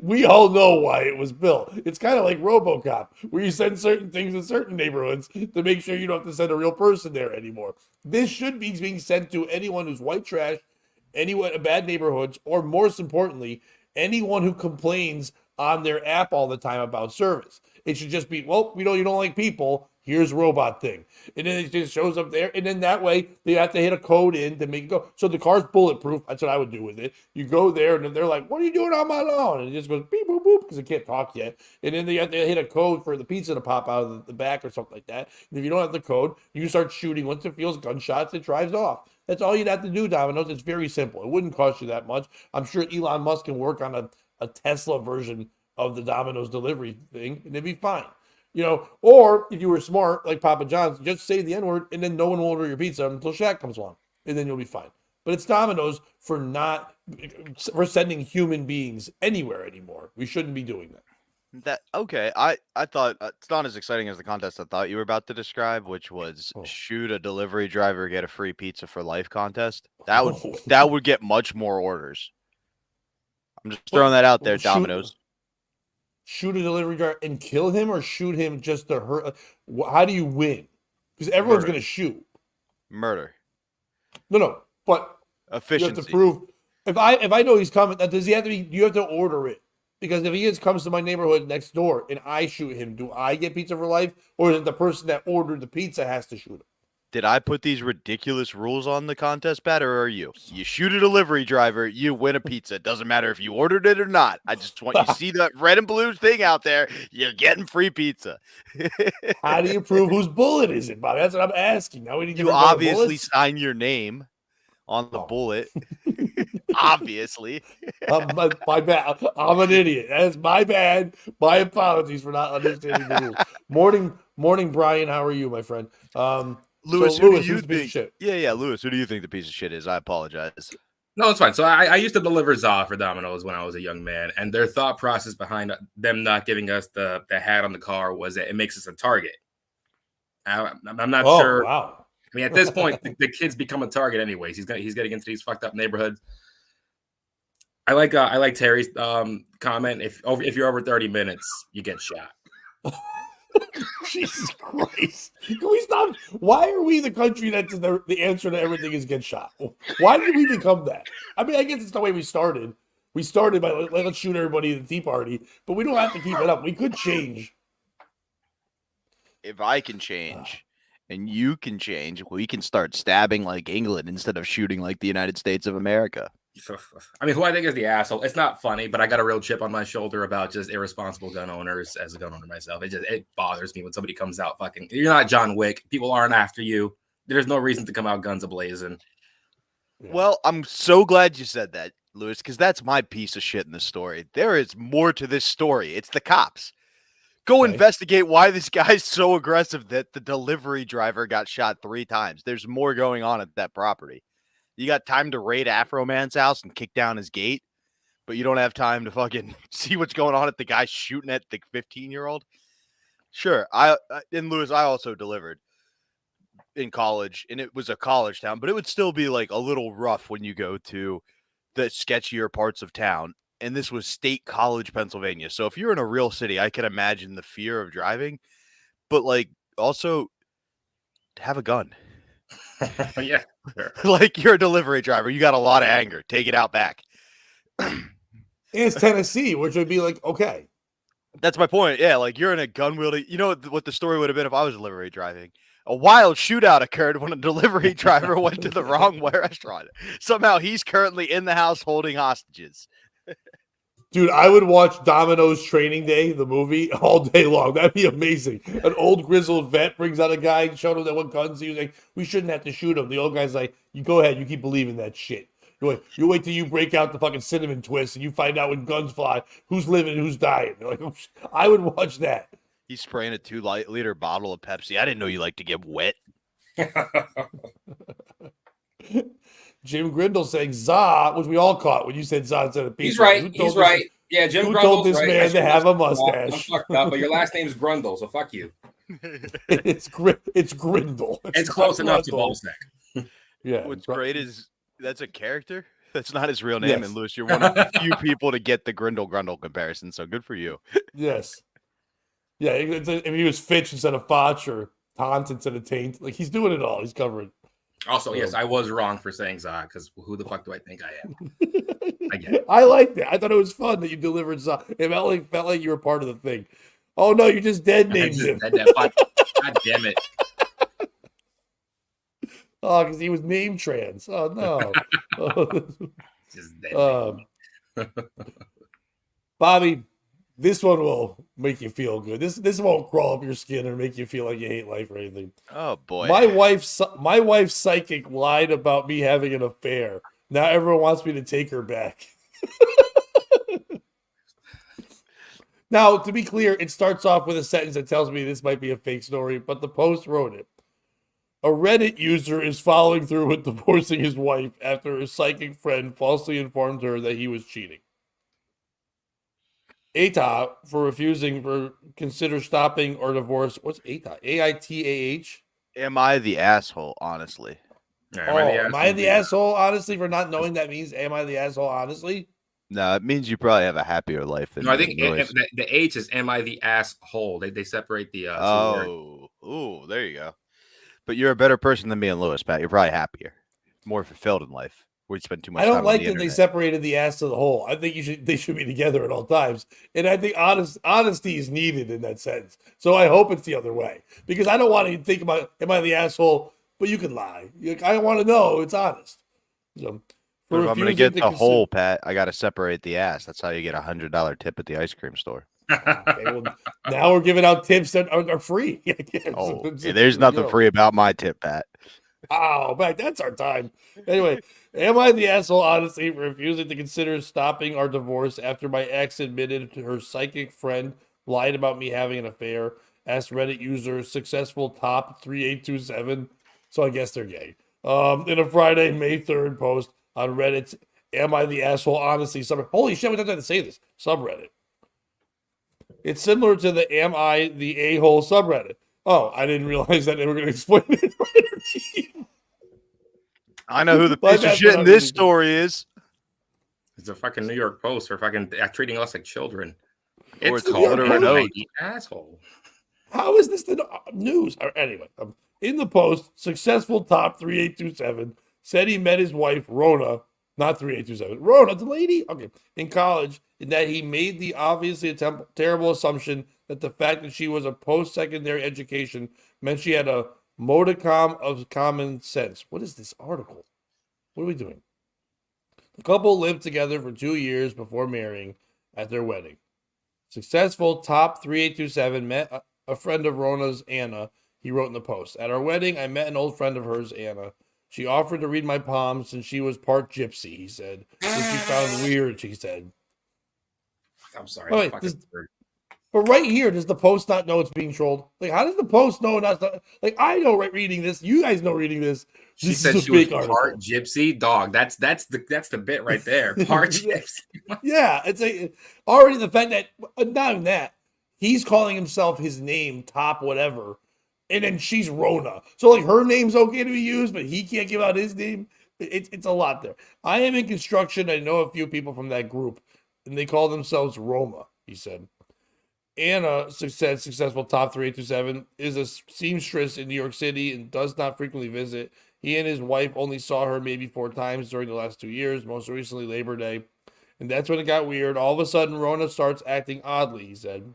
We all know why it was built. It's kind of like RoboCop, where you send certain things in certain neighborhoods to make sure you don't have to send a real person there anymore. This should be being sent to anyone who's white trash, anyone in bad neighborhoods, or most importantly, anyone who complains on their app all the time about service. It should just be, well, we know you don't like people. Here's robot thing. And then it just shows up there. And then that way they have to hit a code in to make it go. So the car's bulletproof. That's what I would do with it. You go there and they're like, "What are you doing on my lawn?" And it just goes beep, boop, boop, because it can't talk yet. And then they have to hit a code for the pizza to pop out of the back or something like that. And if you don't have the code, you start shooting. Once it feels gunshots, it drives off. That's all you'd have to do, Domino's. It's very simple. It wouldn't cost you that much. I'm sure Elon Musk can work on a Tesla version of the Domino's delivery thing, and they'd be fine. Or if you were smart, like Papa John's, just say the N-word, and then no one will order your pizza until Shaq comes along, and then you'll be fine. But it's Domino's for sending human beings anywhere anymore. We shouldn't be doing that. Okay. I thought it's not as exciting as the contest I thought you were about to describe, which was shoot a delivery driver, get a free pizza for life contest. That would get much more orders. I'm just throwing that out there, Domino's. Shoot a delivery driver and kill him, or shoot him just to hurt? How do you win? Because everyone's going to shoot. Murder. No, but efficiency. You have to prove. If I know he's coming, does he have to be? You have to order it. Because if he comes to my neighborhood next door and I shoot him, do I get pizza for life, or is it the person that ordered the pizza has to shoot him? Did I put these ridiculous rules on the contest, Pat, or are you? You shoot a delivery driver, you win a pizza. It doesn't matter if you ordered it or not. I just want you to see that red and blue thing out there. You're getting free pizza. How do you prove whose bullet is it, Bobby? That's what I'm asking. Now we need you obviously sign your name on the bullet. Obviously. My bad. I'm an idiot. That's my bad. My apologies for not understanding the rules. Morning, Brian. How are you, my friend? Lewis, who do you think? Yeah, Lewis, who do you think the piece of shit is? I apologize. No, it's fine. So I used to deliver za for Domino's when I was a young man, and their thought process behind them not giving us the hat on the car was that it makes us a target. I'm not sure. Wow. I mean, at this point, the kid's become a target anyways. He's getting into these fucked up neighborhoods. I like Terry's comment. If you're over 30 minutes, you get shot. Jesus Christ. Can we stop? Why are we the country that's the answer to everything is get shot? Why did we become that? I mean, I guess it's the way we started. We started by let's shoot everybody at the Tea Party, but we don't have to keep it up. We could change. If I can change and you can change, we can start stabbing like England instead of shooting like the United States of America. I mean, who I think is the asshole. It's not funny, but I got a real chip on my shoulder about just irresponsible gun owners. As a gun owner myself, it bothers me when somebody comes out fucking. You're not John Wick. People aren't after you. There's no reason to come out guns ablazing. Yeah. Well, I'm so glad you said that, Lewis, because that's my piece of shit in the story. There is more to this story. It's the cops. Go investigate why this guy's so aggressive that the delivery driver got shot 3 times. There's more going on at that property. You got time to raid Afro Man's house and kick down his gate, but you don't have time to fucking see what's going on at the guy shooting at the 15-year-old. Sure. In Lewis, I also delivered in college, and it was a college town, but it would still be like a little rough when you go to the sketchier parts of town. And this was State College, Pennsylvania. So if you're in a real city, I can imagine the fear of driving, but like also have a gun. Yeah. Sure. Like you're a delivery driver. You got a lot of anger. Take it out back. It's Tennessee, which would be like, okay. That's my point. Yeah, like you're in a gun wielding. You know what the story would have been if I was delivery driving? A wild shootout occurred when a delivery driver went to the wrong restaurant. Somehow he's currently in the house holding hostages. Dude, I would watch Domino's Training Day, the movie, all day long. That'd be amazing. An old grizzled vet brings out a guy and showed him that what guns he was like, we shouldn't have to shoot him. The old guy's like, you go ahead, you keep believing that shit. You wait till you break out the fucking cinnamon twist and you find out when guns fly, who's living and who's dying. Like, I would watch that. He's spraying a 2-liter bottle of Pepsi. I didn't know you like to get wet. Jim Grindle saying "za," which we all caught when you said "za" instead of pizza. He's right. He's right. Yeah, Jim. Who told this man to have a mustache? I'm fucked up, but your last name's Grundle, so fuck you. It's Grindle. It's close enough to Bolsek. Yeah. What's great is that's a character. That's not his real name. Yes. And Lewis, you're one of the few people to get the Grundle comparison. So good for you. Yes. Yeah. If he was Fitch instead of Foch or Taunt instead of Taint, like he's doing it all. He's covering. Also, yes, I was wrong for saying za because who the fuck do I think I am? I get it. I liked it. I thought it was fun that you delivered za. It felt like you were part of the thing. Oh no, you just dead named him. God damn it. Oh, because he was name trans. Oh no. Just dead. Bobby, this one will make you feel good. This won't crawl up your skin or make you feel like you hate life or anything. Oh boy. My wife's psychic lied about me having an affair. Now everyone wants me to take her back. Now, to be clear, it starts off with a sentence that tells me this might be a fake story, but the Post wrote it. A Reddit user is following through with divorcing his wife after a psychic friend falsely informed her that he was cheating. ATA for refusing for consider stopping or divorce. What's ATA? AITAH? Am I the asshole, honestly? Am I the asshole, honestly, for not knowing that means am I the asshole, honestly? No, it means you probably have a happier life than No, I me think and Lewis. the H is am I the asshole? They separate the two words. Oh, there you go. But you're a better person than me and Lewis, Pat. You're probably happier, more fulfilled in life. We spend too much I time don't on like the that internet. they separated the ass to the hole. I think they should be together at all times. And I think honesty is needed in that sense. So I hope it's the other way. Because I don't want to think about am I the asshole, but you can lie. I want to know it's honest. So, But if I'm going to get the hole, Pat, I got to separate the ass. That's how you get $100 tip at the ice cream store. Okay, well, now we're giving out tips that are free. Oh, there's nothing free about my tip, Pat. Oh, man, that's our time. Anyway, am I the asshole, honestly, for refusing to consider stopping our divorce after my ex admitted to her psychic friend lied about me having an affair? Asked Reddit user successful top 3827. So I guess they're gay. In a Friday, May 3rd post on Reddit's Am I the Asshole, honestly, subreddit. Holy shit, we don't have to say this. Subreddit. It's similar to the Am I the A-hole subreddit. Oh, I didn't realize that they were going to explain it right. I know who the piece of shit in this story is. It's a fucking New York Post for fucking treating us like children. Or It's called called an asshole. How is this the news? Anyway, in the Post, successful top 3827 said he met his wife, Rona, not 3827, Rona, the lady, okay, in college, and that he made the obviously terrible assumption that the fact that she was a post-secondary education meant she had a modicum of common sense. What is this article? What are we doing? The couple lived together for 2 years before marrying at their wedding. Successful top 3827 met a friend of Rona's, Anna. He wrote in the Post. At our wedding, I met an old friend of hers, Anna. She offered to read my palms since she was part gypsy, he said. Which she found weird, she said. I'm sorry. Oh, wait, but right here, does the Post not know it's being trolled? Like, how does the Post know not to, like, I know reading this. You guys know reading this. She said she was part gypsy. Dog. That's the bit right there. Part gypsy. Yeah, it's already the fact that not even that he's calling himself his name, top whatever, and then she's Rona. So like her name's okay to be used, but he can't give out his name. It's a lot there. I am in construction. I know a few people from that group, and they call themselves Roma. He said. Anna said successful top 3827 is a seamstress in New York City and does not frequently visit. He and his wife only saw her maybe 4 times during the last 2 years, most recently Labor Day. And that's when it got weird. All of a sudden, Rona starts acting oddly, he said.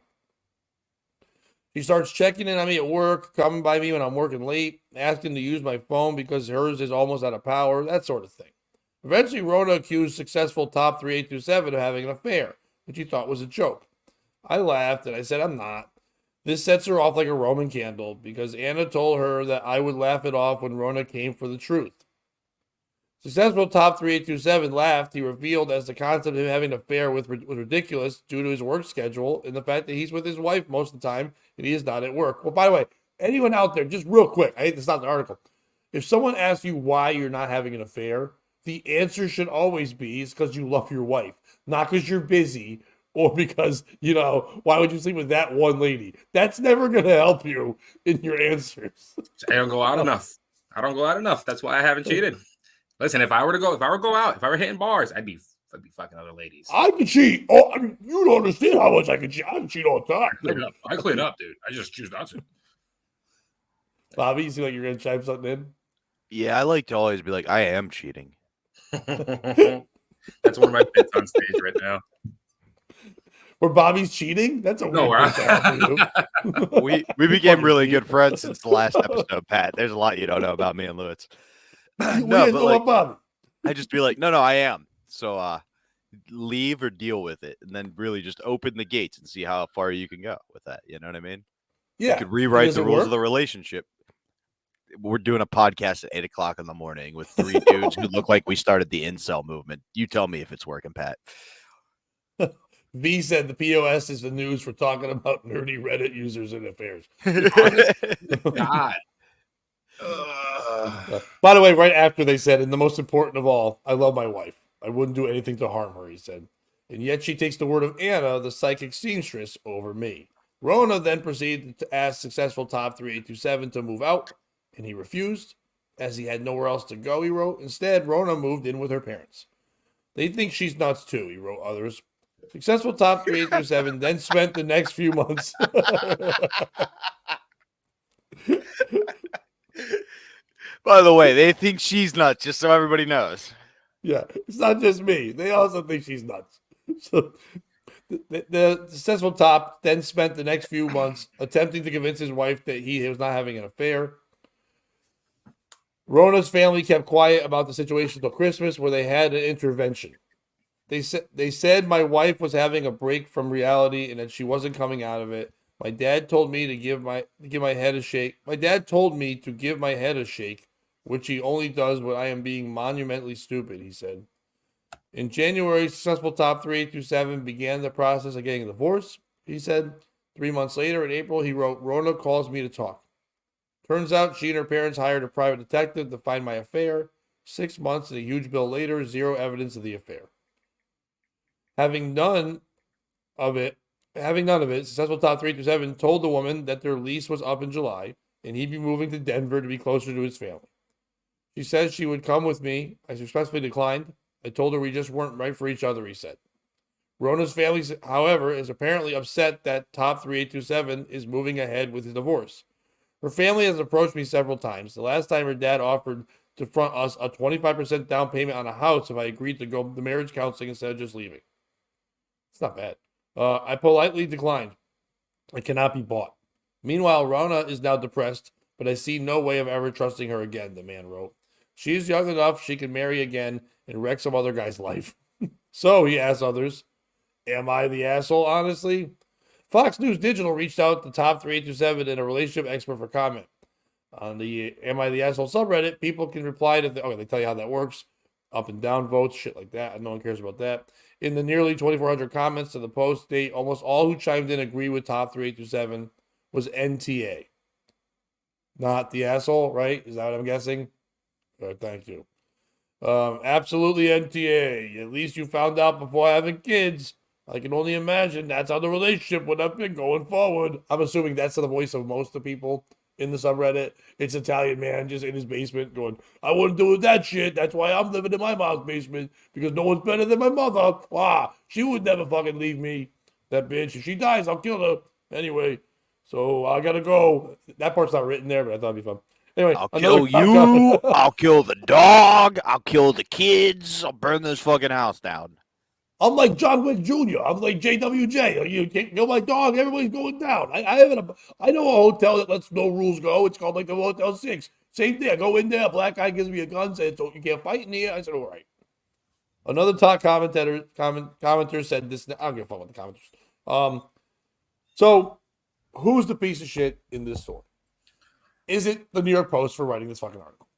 She starts checking in on me at work, coming by me when I'm working late, asking to use my phone because hers is almost out of power, that sort of thing. Eventually, Rona accused successful top 3827 of having an affair, which he thought was a joke. I laughed and I said, I'm not. This sets her off like a Roman candle because Anna told her that I would laugh it off when Rona came for the truth. Successful top 3827 laughed. He revealed as the concept of him having an affair was ridiculous due to his work schedule and the fact that he's with his wife most of the time and he is not at work. Well, by the way, anyone out there, just real quick, I hate to stop the article. If someone asks you why you're not having an affair, the answer should always be it's because you love your wife, not because you're busy or because, why would you sleep with that one lady? That's never going to help you in your answers. I don't go out enough. That's why I haven't cheated. Listen, if I were go out, if I were hitting bars, I'd be fucking other ladies. I could cheat. Oh, I mean, you don't understand how much I can cheat. I can cheat all the time. I clean up, dude. I just choose not to. Bobby, you seem like you're going to chime something in? Yeah, I like to always be like, I am cheating. That's one of my bits on stage right now. Where Bobby's cheating? That's a weird thing. We became really good friends since the last episode, Pat. There's a lot you don't know about me and Lewis. No, but like, Bobby. I just be like, no, I am. So leave or deal with it, and then really just open the gates and see how far you can go with that. You know what I mean? Yeah. You could rewrite the rules of the relationship. We're doing a podcast at 8:00 in the morning with 3 dudes who look like we started the incel movement. You tell me if it's working, Pat. V said the POS is the news for talking about nerdy Reddit users and affairs. God. By the way, right after they said, and the most important of all, I love my wife. I wouldn't do anything to harm her, he said. And yet she takes the word of Anna, the psychic seamstress, over me. Rona then proceeded to ask successful top 3827 to move out, and he refused, as he had nowhere else to go, he wrote. Instead, Rona moved in with her parents. They think she's nuts too, he wrote others. Successful top 3827 then spent the next few months. By the way, they think she's nuts, just so everybody knows. Yeah, it's not just me. They also think she's nuts. So the successful top then spent the next few months attempting to convince his wife that he was not having an affair. Rona's family kept quiet about the situation until Christmas, where they had an intervention. They said my wife was having a break from reality and that she wasn't coming out of it. My dad told me to give my head a shake. My dad told me to give my head a shake, which he only does when I am being monumentally stupid, he said. In January, successful top 3827 began the process of getting a divorce, he said. 3 months later, in April, he wrote, Rona calls me to talk. Turns out she and her parents hired a private detective to find my affair. 6 months and a huge bill later, zero evidence of the affair. Having none of it, successful top 327 told the woman that their lease was up in July and he'd be moving to Denver to be closer to his family. She said she would come with me. I respectfully declined. I told her we just weren't right for each other, he said. Rona's family, however, is apparently upset that top 3827 is moving ahead with his divorce. Her family has approached me several times. The last time her dad offered to front us a 25% down payment on a house if I agreed to go to marriage counseling instead of just leaving. It's not bad. I politely declined. I cannot be bought. Meanwhile, Rona is now depressed, but I see no way of ever trusting her again, the man wrote. She's young enough she can marry again and wreck some other guy's life. So, he asked others, am I the asshole, honestly? Fox News Digital reached out to top 3827 and a relationship expert for comment. On the Am I the Asshole subreddit, people can reply to they tell you how that works. Up and down votes, shit like that. No one cares about that. In the nearly 2,400 comments to the post, almost all who chimed in agree with top 3827 was NTA. Not the asshole, right? Is that what I'm guessing? Thank you. Absolutely NTA. At least you found out before having kids. I can only imagine that's how the relationship would have been going forward. I'm assuming that's the voice of most of the people in the subreddit. It's Italian man just in his basement going, I wouldn't do that shit. That's why I'm living in my mom's basement, because no one's better than my mother. She would never fucking leave me. That bitch. If she dies, I'll kill her. Anyway, so I gotta go. That part's not written there, but I thought it'd be fun. Anyway, I'll kill you. I'll kill the dog. I'll kill the kids. I'll burn this fucking house down. I'm like John Wick Jr. I'm like JWJ. You can't kill my dog. Everybody's going down. I know a hotel that lets no rules go. It's called like the Motel 6. Same thing. I go in there. A black guy gives me a gun. Says, so you can't fight in here. I said, all right. Another top commenter said this. I don't give a fuck about the commenters. So who's the piece of shit in this story? Is it the New York Post for writing this fucking article?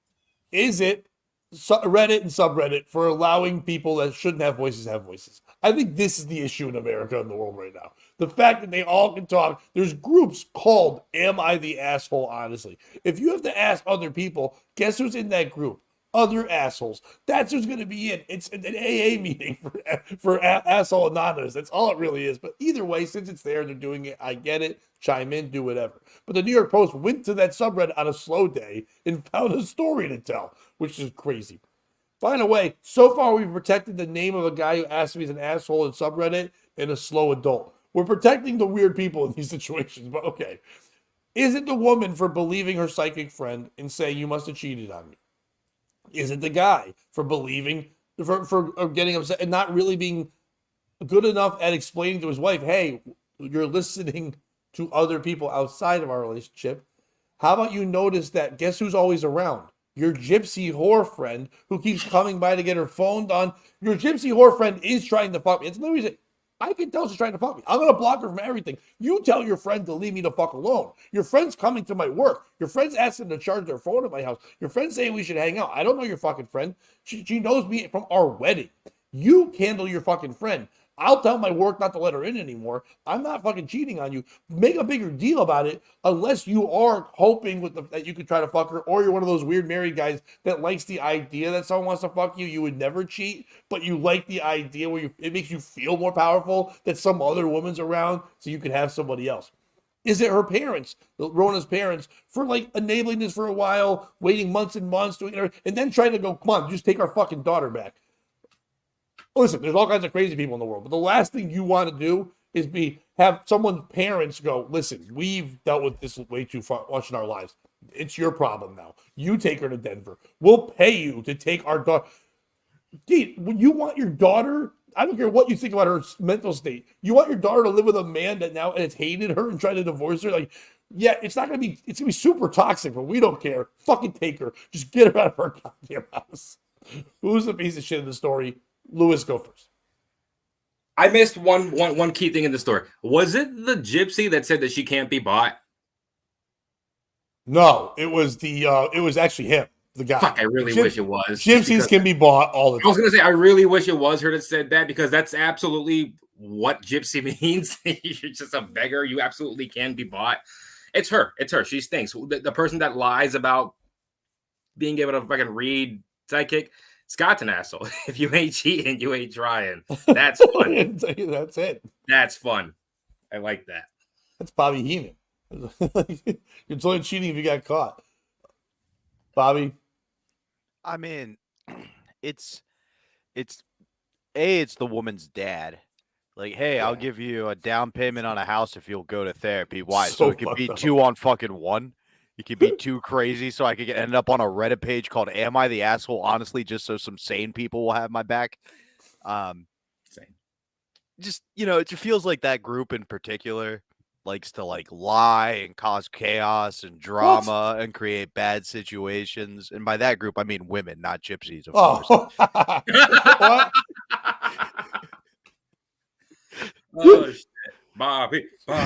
Is it Reddit and subreddit for allowing people that shouldn't have voices? I think this is the issue in America and the world right now. The fact that they all can talk. There's groups called Am I the Asshole, honestly? If you have to ask other people, guess who's in that group? Other assholes. That's who's going to be in. It's an AA meeting for Asshole Anonymous. That's all it really is. But either way, since it's there, they're doing it. I get it. Chime in, do whatever. But the New York Post went to that subreddit on a slow day and found a story to tell, which is crazy. By the way, so far we've protected the name of a guy who asked if he's an asshole in subreddit and a slow adult. We're protecting the weird people in these situations, but okay. Is it the woman for believing her psychic friend and saying you must have cheated on me? Is it the guy for believing, for getting upset and not really being good enough at explaining to his wife, hey, you're listening to other people outside of our relationship? How about you notice that, guess who's always around? Your gypsy whore friend who keeps coming by to get her phone done. Your gypsy whore friend is trying to fuck me. It's no reason. I can tell she's trying to fuck me. I'm going to block her from everything. You tell your friend to leave me the fuck alone. Your friend's coming to my work. Your friend's asking to charge their phone at my house. Your friend's saying we should hang out. I don't know your fucking friend. She knows me from our wedding. You handle your fucking friend. I'll tell my work not to let her in anymore. I'm not fucking cheating on you. Make a bigger deal about it, unless you are hoping that you could try to fuck her, or you're one of those weird married guys that likes the idea that someone wants to fuck you. You would never cheat, but you like the idea where it makes you feel more powerful that some other woman's around, so you could have somebody else. Is it her parents, Rona's parents, for like enabling this for a while, waiting months and months, doing it, and then trying to go, come on, just take our fucking daughter back? Listen, there's all kinds of crazy people in the world, but the last thing you want to do is have someone's parents go, listen, we've dealt with this way too much in our lives. It's your problem now. You take her to Denver. We'll pay you to take our daughter. Dude, when you want your daughter, I don't care what you think about her mental state. You want your daughter to live with a man that now has hated her and tried to divorce her? Like, yeah, it's going to be super toxic, but we don't care. Fucking take her. Just get her out of our goddamn house. Who's the piece of shit in the story? Luis, go first. I missed one key thing in the story. Was it the gypsy that said that she can't be bought? No, it was actually him, the guy. Fuck, I really wish it was. Gypsies can be bought all the time. I was going to say, I really wish it was her that said that, because that's absolutely what gypsy means. You're just a beggar. You absolutely can be bought. It's her. It's her. She stinks. The person that lies about being able to fucking read psychic, Scott's an asshole. If you ain't cheating, you ain't trying. That's fun. That's it. That's fun. I like that. That's Bobby Heenan. You're only cheating if you got caught. Bobby? I mean, it's the woman's dad. Like, hey, I'll give you a down payment on a house if you'll go to therapy. Why? So it could be 2 on fucking 1. You could be too crazy so I could end up on a Reddit page called "Am I the Asshole?" Honestly, just so some sane people will have my back. Same. Just, it just feels like that group in particular likes to like lie and cause chaos and drama and create bad situations. And by that group, I mean women, not gypsies, of course. What? Oh shit. Bobby. On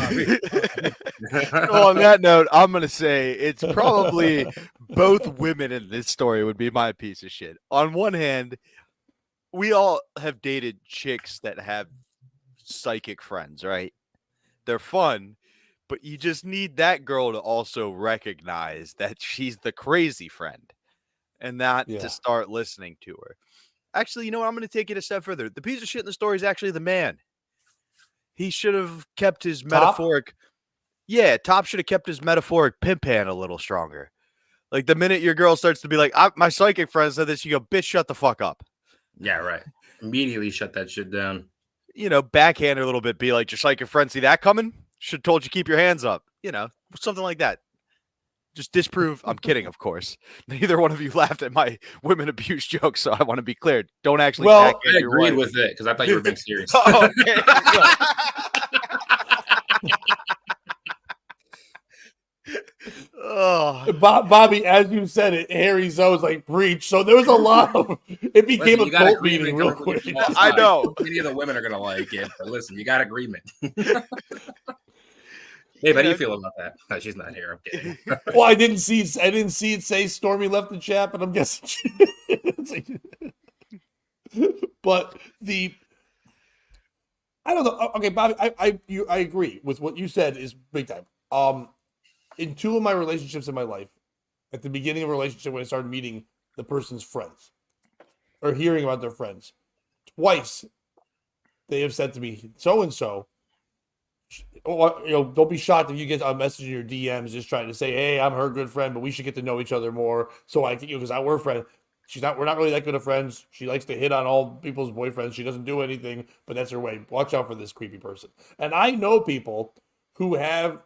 that note, I'm going to say it's probably both women in this story would be my piece of shit. On one hand, we all have dated chicks that have psychic friends, right? They're fun, but you just need that girl to also recognize that she's the crazy friend and not to start listening to her. Actually, you know what? I'm going to take it a step further. The piece of shit in the story is actually the man. He should have kept his metaphoric. Yeah, Top should have kept his metaphoric pimp hand a little stronger. Like the minute your girl starts to be like, my psychic friend said this, you go, bitch, shut the fuck up. Yeah, right. Immediately shut that shit down. Backhand her a little bit. Be like, your psychic friend see that coming? Should have told you keep your hands up. Something like that. Just disprove. I'm kidding, of course. Neither one of you laughed at my women abuse joke, so I want to be clear. Don't actually. Well, I agreed with it because I thought you were being serious. Oh, okay. Oh, Bobby, as you said it, Harry Zoe's like preach. So there was a lot of it became a cult meeting real quick. I know. Many of the women are gonna like it, but listen, you got agreement. Hey, how do you feel about that? No, she's not here. I'm kidding. Well, I didn't see it say Stormy left the chat, but I'm guessing but I don't know. Okay, Bobby, I agree with what you said is big time. In 2 of my relationships in my life, at the beginning of a relationship when I started meeting the person's friends or hearing about their friends, twice they have said to me, so-and-so, don't be shocked if you get a message in your DMs just trying to say, hey, I'm her good friend, but we should get to know each other more. So I think because we're friends. We're not really that good of friends. She likes to hit on all people's boyfriends. She doesn't do anything, but that's her way. Watch out for this creepy person. And I know people who have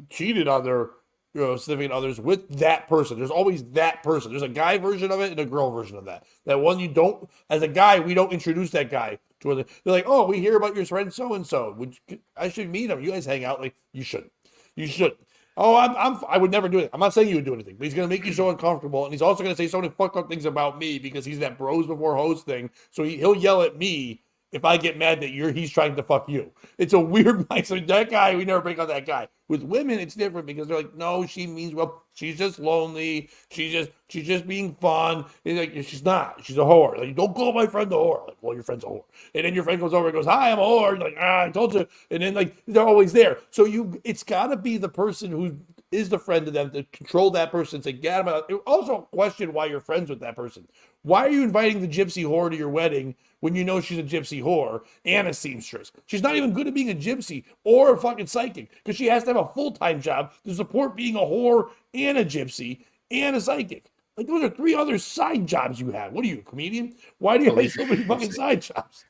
cheated on their significant others with that person. There's always that person. There's a guy version of it and a girl version of that. That one you don't, as a guy, we don't introduce that guy to other. They're like, oh, we hear about your friend so-and-so. I should meet him. You guys hang out. Like, you shouldn't. You shouldn't. Oh, I would never do it. I'm not saying you would do anything, but he's going to make you so uncomfortable. And he's also going to say so many fucked up things about me because he's that bros before hoes thing. So he'll yell at me if I get mad that he's trying to fuck you. It's a weird mindset. That guy, we never break on that guy. With women, it's different because they're like, no, she means well. She's just lonely. She's just being fun. It's like she's not. She's a whore. Like, don't call my friend a whore. Like, well, your friend's a whore. And then your friend goes over and goes, hi, I'm a whore. You're like, I told you. And then like they're always there. So it's got to be the person who is the friend to them to control that person and say, get him out. Also question why you're friends with that person. Why are you inviting the gypsy whore to your wedding when you know she's a gypsy whore and a seamstress? She's not even good at being a gypsy or a fucking psychic because she has to have a full-time job to support being a whore and a gypsy and a psychic. Like, those are 3 other side jobs you have. What are you, a comedian? Why do you have so many fucking side jobs?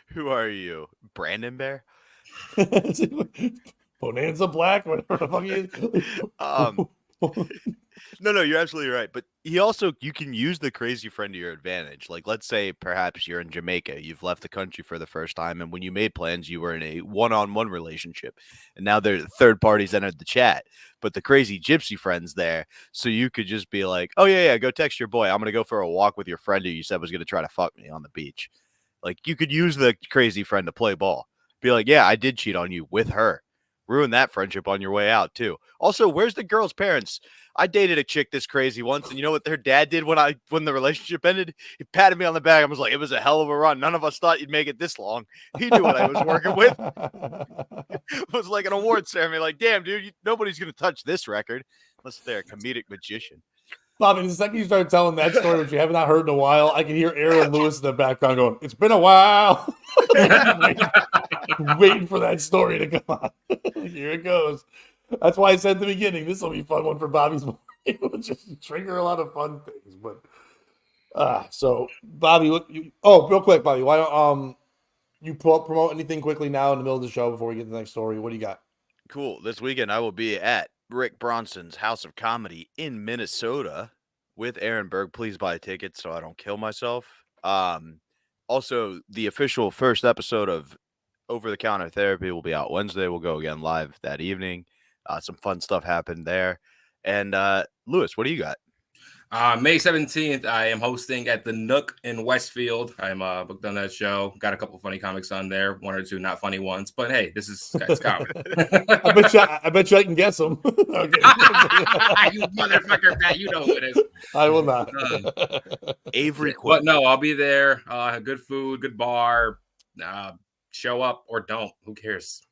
Who are you? Brandon Bear? Bonanza Black, whatever the fuck he is. No, you're absolutely right. But you can use the crazy friend to your advantage. Like, let's say perhaps you're in Jamaica, you've left the country for the first time, and when you made plans, you were in a one-on-one relationship, and now the third parties entered the chat, but the crazy gypsy friend's there, so you could just be like, oh yeah, go text your boy. I'm gonna go for a walk with your friend who you said was gonna try to fuck me on the beach. Like, you could use the crazy friend to play ball. Be like, yeah, I did cheat on you with her. Ruin that friendship on your way out too. Also, where's the girl's parents? I dated a chick this crazy once, and you know what her dad did when the relationship ended? He patted me on the back and was like, it was a hell of a run. None of us thought you'd make it this long. He knew what I was working with. It was like an award ceremony. Like, damn, dude, nobody's going to touch this record unless they're a comedic magician. Bobby, the second you started telling that story, which you have not heard in a while, I can hear Aaron Lewis in the background going, it's been a while. waiting for that story to come out. Here it goes. That's why I said at the beginning, this will be a fun one for Bobby's morning. It will just trigger a lot of fun things. But so Bobby, real quick, Bobby, why don't you promote anything quickly now in the middle of the show before we get to the next story? What do you got? Cool. This weekend I will be at Rick Bronson's House of Comedy in Minnesota with Aaron Berg. Please buy tickets so I don't kill myself. Also, the official first episode of Over the Counter Therapy will be out Wednesday. We'll go again live that evening. Some fun stuff happened there. And Lewis, what do you got? May 17th, I am hosting at the Nook in Westfield. I'm booked on that show. Got a couple funny comics on there, 1 or 2 not funny ones. But hey, this is comedy. I bet you I can guess them. Okay. You motherfucker, Pat, you know who it is. I will not. Avery Quinn. But no, I'll be there. Good food, good bar. Show up or don't. Who cares?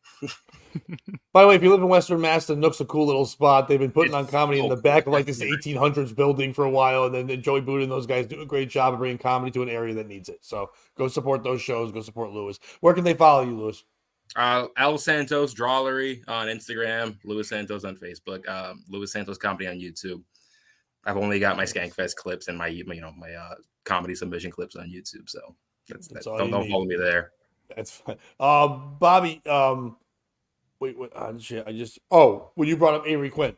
By the way, if you live in Western Mass, the Nook's a cool little spot. They've been putting on comedy in the back of like this 1800s building for a while, and then Joey Buda and those guys do a great job of bringing comedy to an area that needs it. So go support those shows. Go support Lewis. Where can they follow you, Lewis? Al Santos Drawlery on Instagram, Luis Santos on Facebook, Luis Santos Comedy on YouTube. I've only got my Skankfest clips and my comedy submission clips on YouTube, so don't follow me there. That's fine. Bobby, wait, shit, when you brought up Avery Quinn.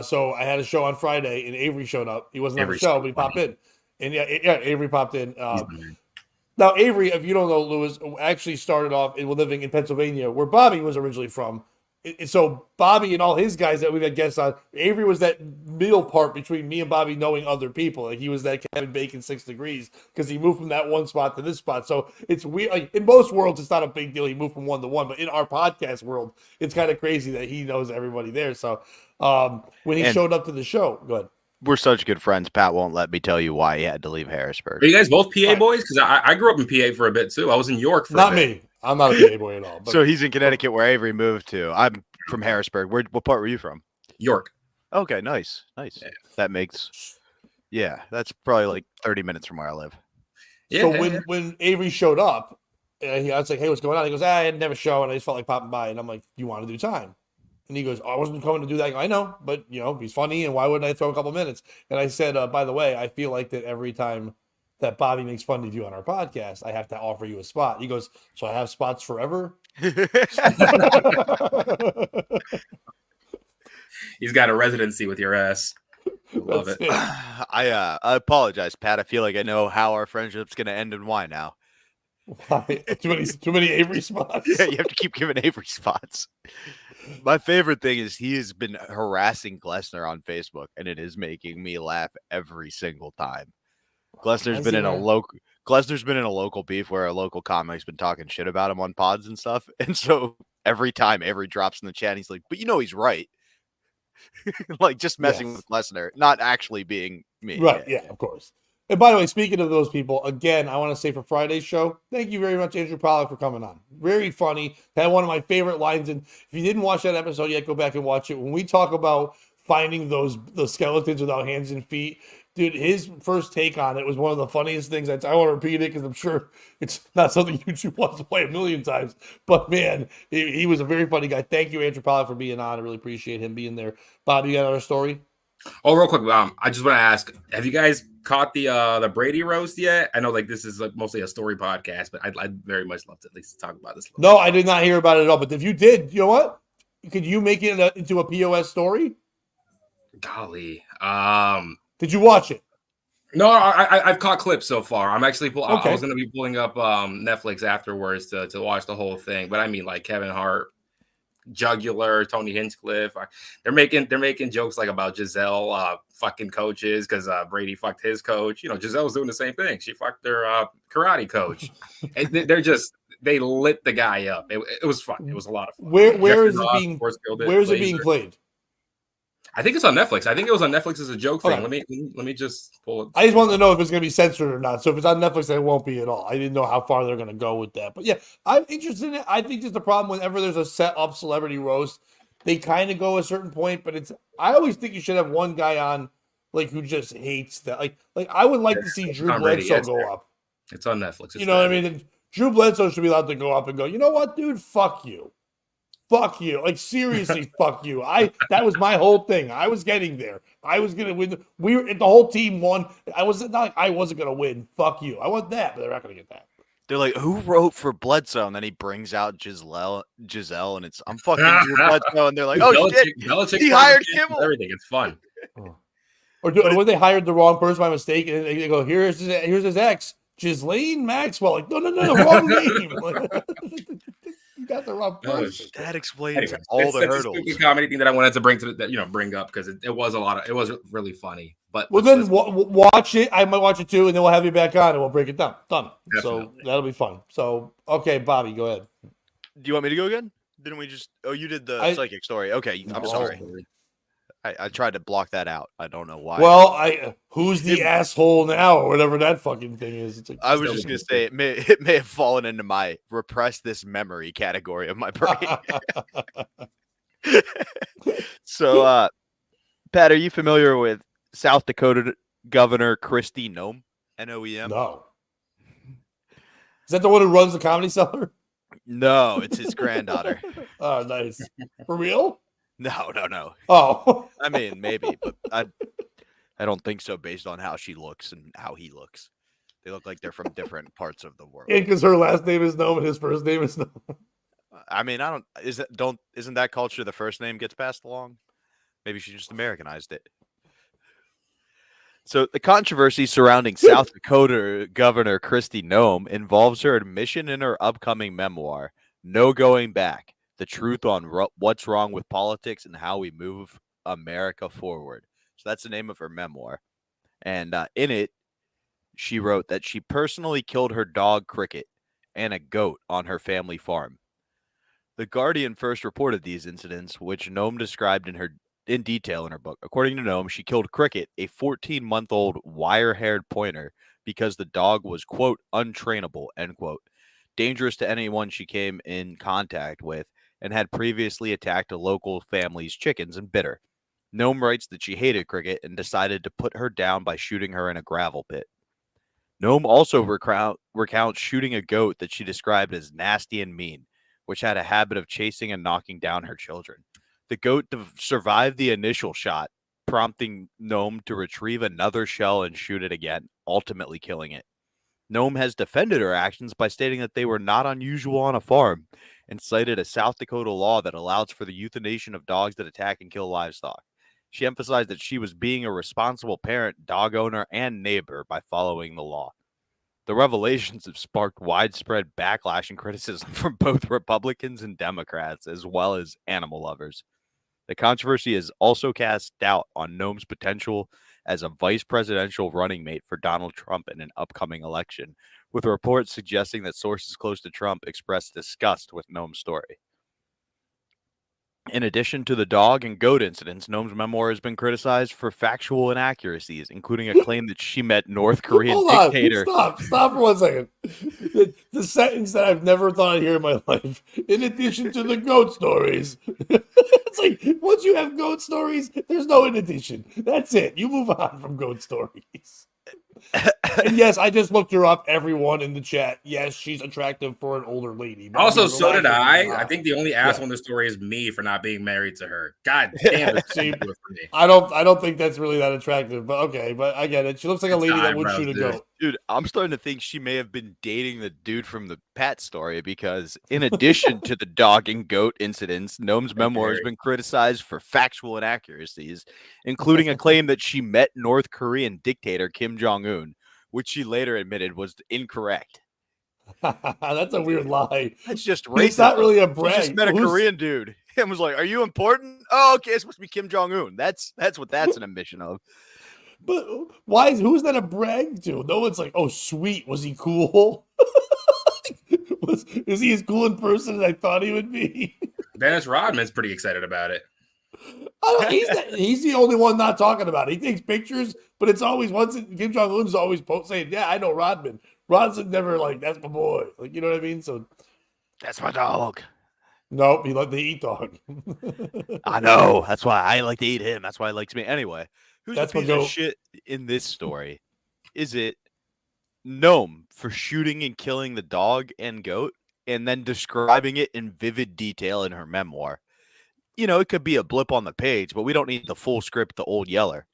So I had a show on Friday and Avery showed up. He wasn't on the show, but he popped in. And yeah, Avery popped in. Now, Avery, if you don't know, Lewis actually started off living in Pennsylvania, where Bobby was originally from. So Bobby and all his guys that we've had guests on, Avery was that middle part between me and Bobby knowing other people. Like, he was that Kevin Bacon 6 degrees because he moved from that one spot to this spot. So it's weird. Like, in most worlds, it's not a big deal. He moved from one to one, but in our podcast world, it's kind of crazy that he knows everybody there. So when he showed up to the show, go ahead. We're such good friends. Pat won't let me tell you why he had to leave Harrisburg. Are you guys both PA boys? Because I grew up in PA for a bit too. I was in York for not a bit. Me. I'm not a PA boy at all. But... So he's in Connecticut, where Avery moved to. I'm from Harrisburg. What part were you from? York. Okay, nice. Yeah. That makes, that's probably like 30 minutes from where I live. Yeah, so when Avery showed up, I was like, hey, what's going on? He goes, I didn't have a show, and I just felt like popping by. And I'm like, you want to do time? And he goes, I wasn't coming to do that. I go, I know, but, he's funny, and why wouldn't I throw a couple minutes? And I said, by the way, I feel like that every time that Bobby makes fun of you on our podcast, I have to offer you a spot. He goes, so I have spots forever? He's got a residency with your ass. Love it. I apologize, Pat. I feel like I know how our friendship's going to end and why now. Why? Too many Avery spots? Yeah, you have to keep giving Avery spots. My favorite thing is he has been harassing Glessner on Facebook, and it is making me laugh every single time. Glessner's been in a Glesner's been in a local beef where a local comic's been talking shit about him on pods and stuff. And so every time Avery drops in the chat, he's like, but he's right. Like just messing Yes. with Glesner, not actually being me. Right. Yeah, of course. And by the way, speaking of those people, again, I want to say for Friday's show, thank you very much, Andrew Pollack, for coming on. Very funny. Had one of my favorite lines. And if you didn't watch that episode yet, go back and watch it. When we talk about finding those skeletons without hands and feet, dude, his first take on it was one of the funniest things. I want to repeat it because I'm sure it's not something YouTube wants to play a million times. But man, he was a very funny guy. Thank you, Andrew Pollack, for being on. I really appreciate him being there. Bob, you got another story? Oh, real quick, I just want to ask: have you guys caught the Brady roast yet? I know, like, this is like mostly a story podcast, but I'd very much love to at least talk about this. No, I did not hear about it at all. But if you did, you know what? Could you make it into a POS story? Golly, did you watch it? No, I've caught clips so far. I'm actually Okay. I was going to be pulling up Netflix afterwards to watch the whole thing, but I mean, like, Kevin Hart, Jugular, Tony Hinchcliffe, they're making jokes like about Giselle fucking coaches because Brady fucked his coach. Giselle's doing the same thing. She fucked their karate coach. And they lit the guy up. It was fun. It was a lot of fun. Where is it being played? I think it's on Netflix. I think it was on Netflix as a joke thing. Let me just pull it. I just wanted to know if it's going to be censored or not. So if it's on Netflix, it won't be at all. I didn't know how far they're going to go with that. But yeah, I'm interested in it. I think just the problem whenever there's a set up celebrity roast, they kind of go a certain point. But I always think you should have one guy on, like, who just hates that. Like I would like to see Drew Bledsoe go up. It's on Netflix. You know what I mean? Drew Bledsoe should be allowed to go up and go, you know what, dude? Fuck you. Fuck you. Like, seriously, fuck you. That was my whole thing. I was getting there. I was going to win. The whole team won. I wasn't going to win. Fuck you. I want that, but they're not going to get that. They're like, who wrote for Bledsoe? And then he brings out Giselle, and it's, I'm fucking Drew Bledsoe. And they're like, oh, Belichick, shit, he hired Kimmel. Everything. It's fun. Or when they hired the wrong person by mistake, and they go, here's his ex, Ghislaine Maxwell. Like, no, wrong name. You got the wrong person. That explains all the hurdles. It's a stupid comedy thing that I wanted to bring up because it was it was really funny. But then watch it. I might watch it too, and then we'll have you back on and we'll break it down. Done. Definitely. So that'll be fun. So okay, Bobby, go ahead. Do you want me to go again? Didn't we just? Oh, you did the psychic story. Okay, I'm sorry. I tried to block that out. I don't know why. Well, who's the asshole now, or whatever that fucking thing is. I was just gonna say it may have fallen into my repress this memory category of my brain. So, Pat, are you familiar with South Dakota Governor Kristi Noem? Noem? No. Is that the one who runs the Comedy Cellar? No, it's his granddaughter. Oh, nice. For real? No. Oh. I mean, maybe, but I don't think so based on how she looks and how he looks. They look like they're from different parts of the world. And because her last name is Noem and his first name is Noem. I mean, isn't that culture the first name gets passed along? Maybe she just Americanized it. So the controversy surrounding South Dakota Governor Kristi Noem involves her admission in her upcoming memoir, No Going Back: The Truth on What's Wrong with Politics and How We Move America Forward. So that's the name of her memoir. And in it, she wrote that she personally killed her dog Cricket and a goat on her family farm. The Guardian first reported these incidents, which Noem described in detail in her book. According to Noem, she killed Cricket, a 14-month-old wire-haired pointer, because the dog was, quote, untrainable, end quote, dangerous to anyone she came in contact with, and had previously attacked a local family's chickens and bit her. Noem writes that she hated Cricket and decided to put her down by shooting her in a gravel pit. Noem also recounts shooting a goat that she described as nasty and mean, which had a habit of chasing and knocking down her children. The goat survived the initial shot, prompting Noem to retrieve another shell and shoot it again, ultimately killing it. Noem has defended her actions by stating that they were not unusual on a farm and cited a South Dakota law that allows for the euthanasia of dogs that attack and kill livestock. She emphasized that she was being a responsible parent, dog owner, and neighbor by following the law. The revelations have sparked widespread backlash and criticism from both Republicans and Democrats, as well as animal lovers. The controversy has also cast doubt on Noem's potential as a vice presidential running mate for Donald Trump in an upcoming election, with reports suggesting that sources close to Trump expressed disgust with Noam's story. In addition to the dog and goat incidents, Noam's memoir has been criticized for factual inaccuracies, including a claim that she met North Korean Hold on, dictator. stop for 1 second. The sentence that I've never thought I'd hear in my life. In addition to the goat stories, it's like once you have goat stories, there's no in addition. That's it. You move on from goat stories. And yes, I just looked her up. Everyone in the chat, yes, she's attractive for an older lady. But Also, I mean, so did relax, I. I think the only asshole in the story is me for not being married to her. God damn it, See, do it for me. I don't think that's really that attractive, but okay, but I get it. She looks like a It's lady the that would eyebrows, shoot a dude. goat. Dude, I'm starting to think she may have been dating the dude from the Pat story because, in addition to the dog and goat incidents, Noam's memoir has been criticized for factual inaccuracies, including a claim that she met North Korean dictator Kim Jong-un, which she later admitted was incorrect. That's a weird lie. That's just racist. It's not really a She brag. just met a Korean dude and was like, "Are you important?" Oh, okay, it's supposed to be Kim Jong-un. That's what that's an admission of. But who's that a brag to? No one's like, oh, sweet. Was he cool? Is he as cool in person as I thought he would be? Dennis Rodman's pretty excited about it. He's the only one not talking about it. He takes pictures, but it's always Kim Jong-un's always saying, yeah, I know Rodman. Rod's never like, that's my boy. Like, you know what I mean? So that's my dog. Nope, he liked to eat dog. I know. That's why I like to eat him. That's why he likes me. Anyway, who's That's the piece of shit in this story? Is it Noam for shooting and killing the dog and goat and then describing it in vivid detail in her memoir? You know, it could be a blip on the page, but we don't need the full script, the old yeller.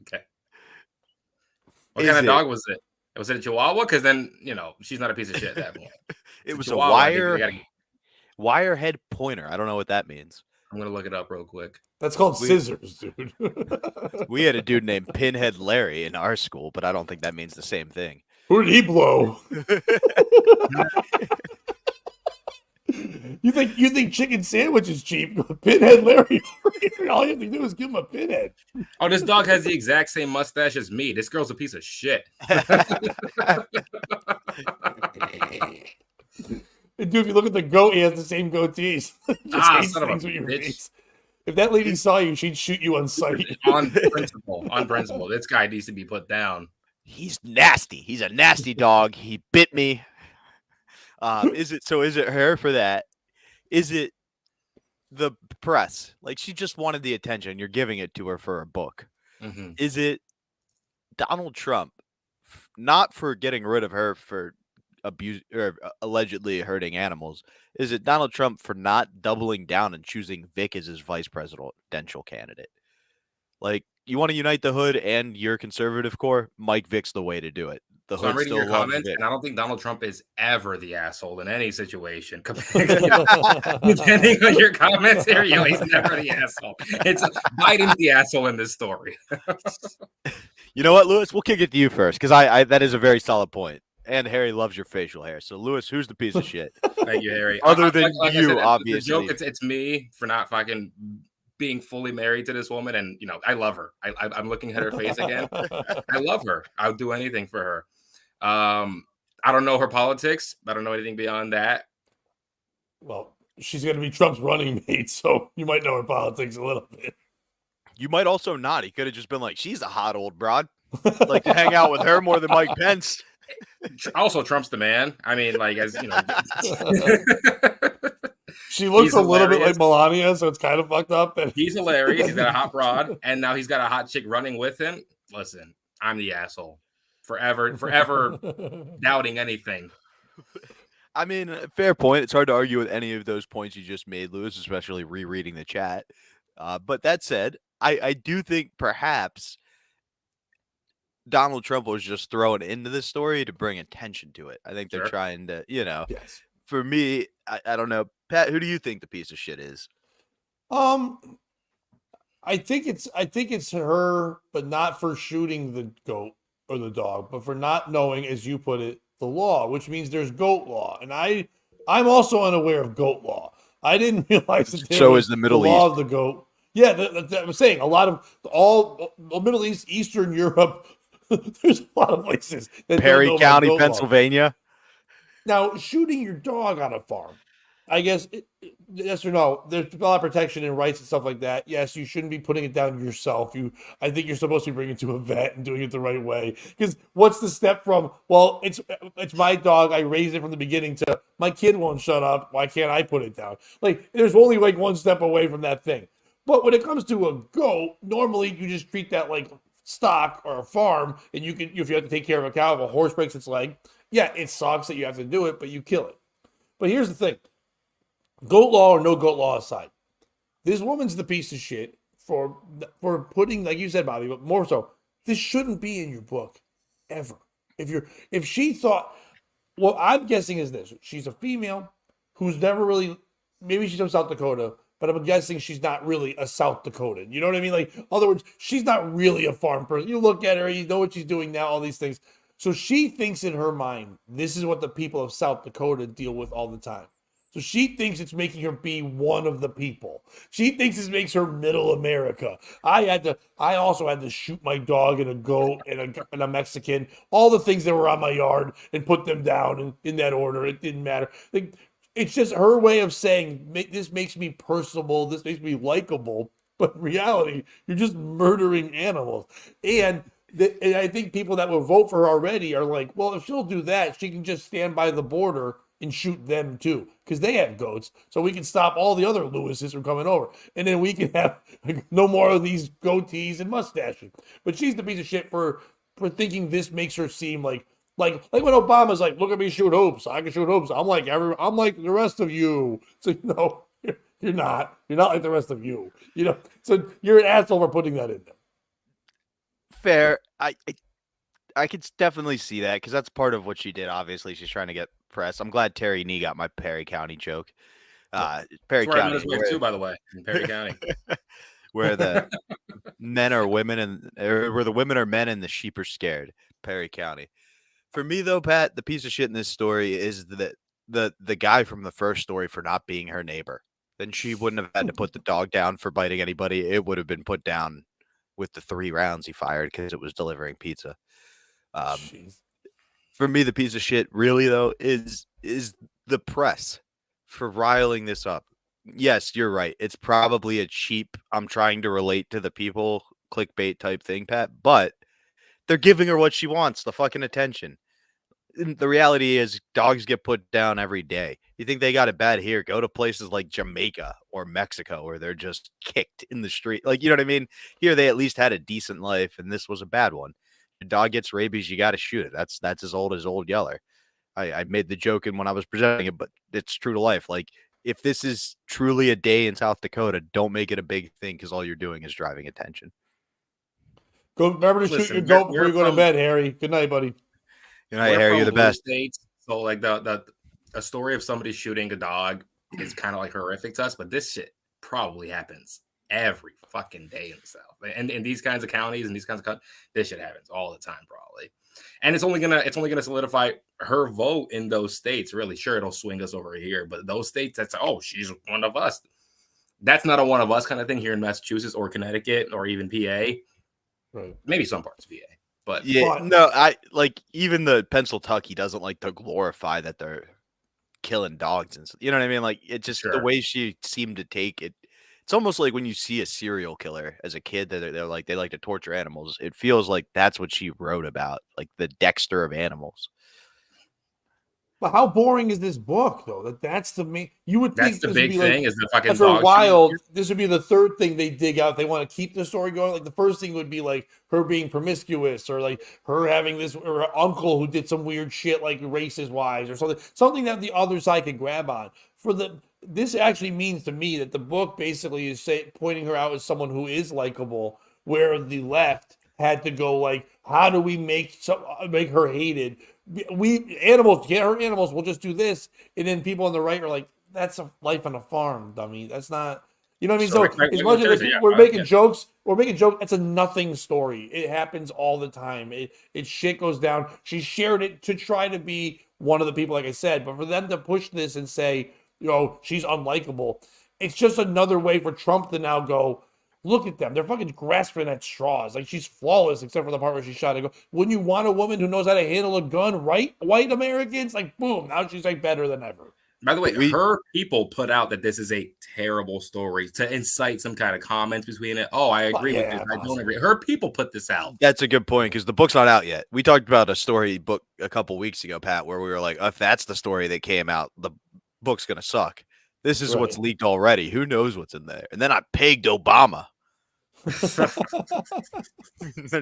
Okay. What kind of dog was it? Was it a Chihuahua? Because then, you know, she's not a piece of shit at that point. It was a wire head pointer. I don't know what that means. I'm going to look it up real quick. That's called scissors, dude. We had a dude named Pinhead Larry in our school, but I don't think that means the same thing. Who did he blow? You think chicken sandwich is cheap? Pinhead Larry over here. All you have to do is give him a pinhead. Oh, this dog has the exact same mustache as me. This girl's a piece of shit. Dude, if you look at the goat, he has the same goatees. Son of a bitch. If that lady saw you, she'd shoot you on sight. On principle. This guy needs to be put down. He's nasty. He's a nasty dog. He bit me. Is it her for that? Is it the press? Like, she just wanted the attention. You're giving it to her for a book. Mm-hmm. Is it Donald Trump, not for getting rid of her for abuse or allegedly hurting animals? Is it Donald Trump for not doubling down and choosing Vic as his vice presidential candidate? Like, you want to unite the hood and your conservative core? Mike Vick's the way to do it. The so hood I'm reading still your loves comments, Vic. and I don't think Donald Trump is ever the asshole in any situation. Depending on your comments here, he's never the asshole. It's Biden's the asshole in this story. You know what, Lewis? We'll kick it to you first, because I that is a very solid point. And Harry loves your facial hair. So, Lewis, who's the piece of shit? Thank you, Harry. Other than like you, said, obviously. The joke, it's me for not fucking being fully married to this woman. And, you know, I love her. I'm looking at her face again. I love her. I'll do anything for her. I don't know her politics. I don't know anything beyond that. Well, she's going to be Trump's running mate, so you might know her politics a little bit. You might also not. He could have just been like, she's a hot old broad. Like to hang out with her more than Mike Pence. Also, Trump's the man. I mean, like, as you know, she looks a little bit like Melania, so it's kind of fucked up. That he's hilarious. He's got a hot broad, and now he's got a hot chick running with him. Listen, I'm the asshole. Forever doubting anything. I mean, fair point. It's hard to argue with any of those points you just made, Lewis, especially rereading the chat. But that said, I do think perhaps Donald Trump was just thrown into this story to bring attention to it. I think they're trying to, yes. For me, I don't know. Pat, who do you think the piece of shit is? I think it's her, but not for shooting the goat or the dog, but for not knowing, as you put it, the law, which means there's goat law. And I'm also unaware of goat law. I didn't realize that there So was is the the Middle law East. of the goat. Yeah, I was saying a lot of all the Middle East, Eastern Europe. There's a lot of places that don't Perry know about County, goat law. Pennsylvania. Now, shooting your dog on a farm, I guess, yes or no, there's a lot of protection and rights and stuff like that. Yes, you shouldn't be putting it down yourself. I think you're supposed to be bringing it to a vet and doing it the right way. Because what's the step from, well, it's my dog, I raised it from the beginning, to my kid won't shut up, why can't I put it down? Like, there's only like one step away from that thing. But when it comes to a goat, normally you just treat that like stock or a farm, and you can, if you have to take care of a cow, if a horse breaks its leg, yeah, it sucks that you have to do it, but you kill it. But here's the thing: goat law or no goat law aside, this woman's the piece of shit for putting, like you said, Bobby, but more so, this shouldn't be in your book ever. If she thought, what I'm guessing is this: she's a female who's never really, maybe she's from South Dakota, but I'm guessing she's not really a South Dakotan. You know what I mean? Like, in other words, she's not really a farm person. You look at her, you know what she's doing now, all these things. So she thinks in her mind, this is what the people of South Dakota deal with all the time. So she thinks it's making her be one of the people. She thinks this makes her middle America. I also had to shoot my dog and a goat and a Mexican, all the things that were on my yard, and put them down in that order. It didn't matter. Like, it's just her way of saying, this makes me personable, this makes me likable. But in reality, you're just murdering animals. And I think people that will vote for her already are like, well, if she'll do that, she can just stand by the border and shoot them too, because they have goats. So we can stop all the other Lewises from coming over. And then we can have no more of these goatees and mustaches. But she's the piece of shit for thinking this makes her seem like when Obama's like, look at me shoot hoops. I can shoot hoops. I'm like the rest of you. So no, you're not. You're not like the rest of you. So you're an asshole for putting that in there. Fair. I could definitely see that because that's part of what she did. Obviously, she's trying to get press. I'm glad Terry Nee got my Perry County joke. Perry That's where I met County, his wife too, by the way, in Perry County. where the men are women where the women are men and the sheep are scared. Perry County. For me though, Pat, the piece of shit in this story is that the guy from the first story for not being her neighbor. Then she wouldn't have had to put the dog down for biting anybody. It would have been put down with the 3 rounds he fired because it was delivering pizza. For me, the piece of shit really though is the press for riling this up. Yes, you're right. It's probably a cheap, I'm trying to relate to the people clickbait type thing, Pat, but they're giving her what she wants, the fucking attention. And the reality is dogs get put down every day. You think they got it bad here? Go to places like Jamaica or Mexico where they're just kicked in the street. Like, you know what I mean? Here they at least had a decent life, and this was a bad one. Your dog gets rabies, you got to shoot it. That's as Old Yeller. I made the joke when I was presenting it, but it's true to life. Like, if this is truly a day in South Dakota, don't make it a big thing because all you're doing is driving attention. Remember to shoot your goat before you go to bed, Harry. Good night, buddy. Good night, Harry. You're the best. States, so like a story of somebody shooting a dog is kind of like horrific to us, but this shit probably happens every fucking day in the South. And in these kinds of counties and these kinds of this shit happens all the time, probably. And it's only gonna solidify her vote in those states. Really, sure, it'll swing us over here, but those states, that's she's one of us. That's not a one of us kind of thing here in Massachusetts or Connecticut or even PA. Right. Maybe some parts of PA. But yeah, no, I like even the Pennsylvania doesn't like to glorify that they're killing dogs and you know what I mean? Like it just the way she seemed to take it. It's almost like when you see a serial killer as a kid that they're like they like to torture animals. It feels like that's what she wrote about, like the Dexter of animals. But how boring is this book, though? That's the main. You would think that's the big thing is the fucking after a while. This would be the third thing they dig out. They want to keep the story going. Like the first thing would be like her being promiscuous, or like her having this or her uncle who did some weird shit, like racist wise, or something that the other side could grab on. This actually means to me that the book basically is pointing her out as someone who is likable, where the left had to go like, how do we make her hated? Animals can't hurt animals. We'll just do this, and then people on the right are like, "That's a life on a farm, dummy. That's not." You know what I mean? So as much as we're making jokes, It's a nothing story. It happens all the time. It shit goes down. She shared it to try to be one of the people, like I said, but for them to push this and say she's unlikable. It's just another way for Trump to now go, look at them. They're fucking grasping at straws. Like, she's flawless except for the part where she shot. I go, wouldn't you want a woman who knows how to handle a gun, right? White Americans? Like, boom. Now she's like better than ever. By the way, her people put out that this is a terrible story to incite some kind of comments between it. Oh, I agree with this. I don't agree. Her people put this out. That's a good point because the book's not out yet. We talked about a story book a couple weeks ago, Pat, where we were like, if that's the story that came out, the book's going to suck. This is what's leaked already. Who knows what's in there? And then I pegged Obama. I'm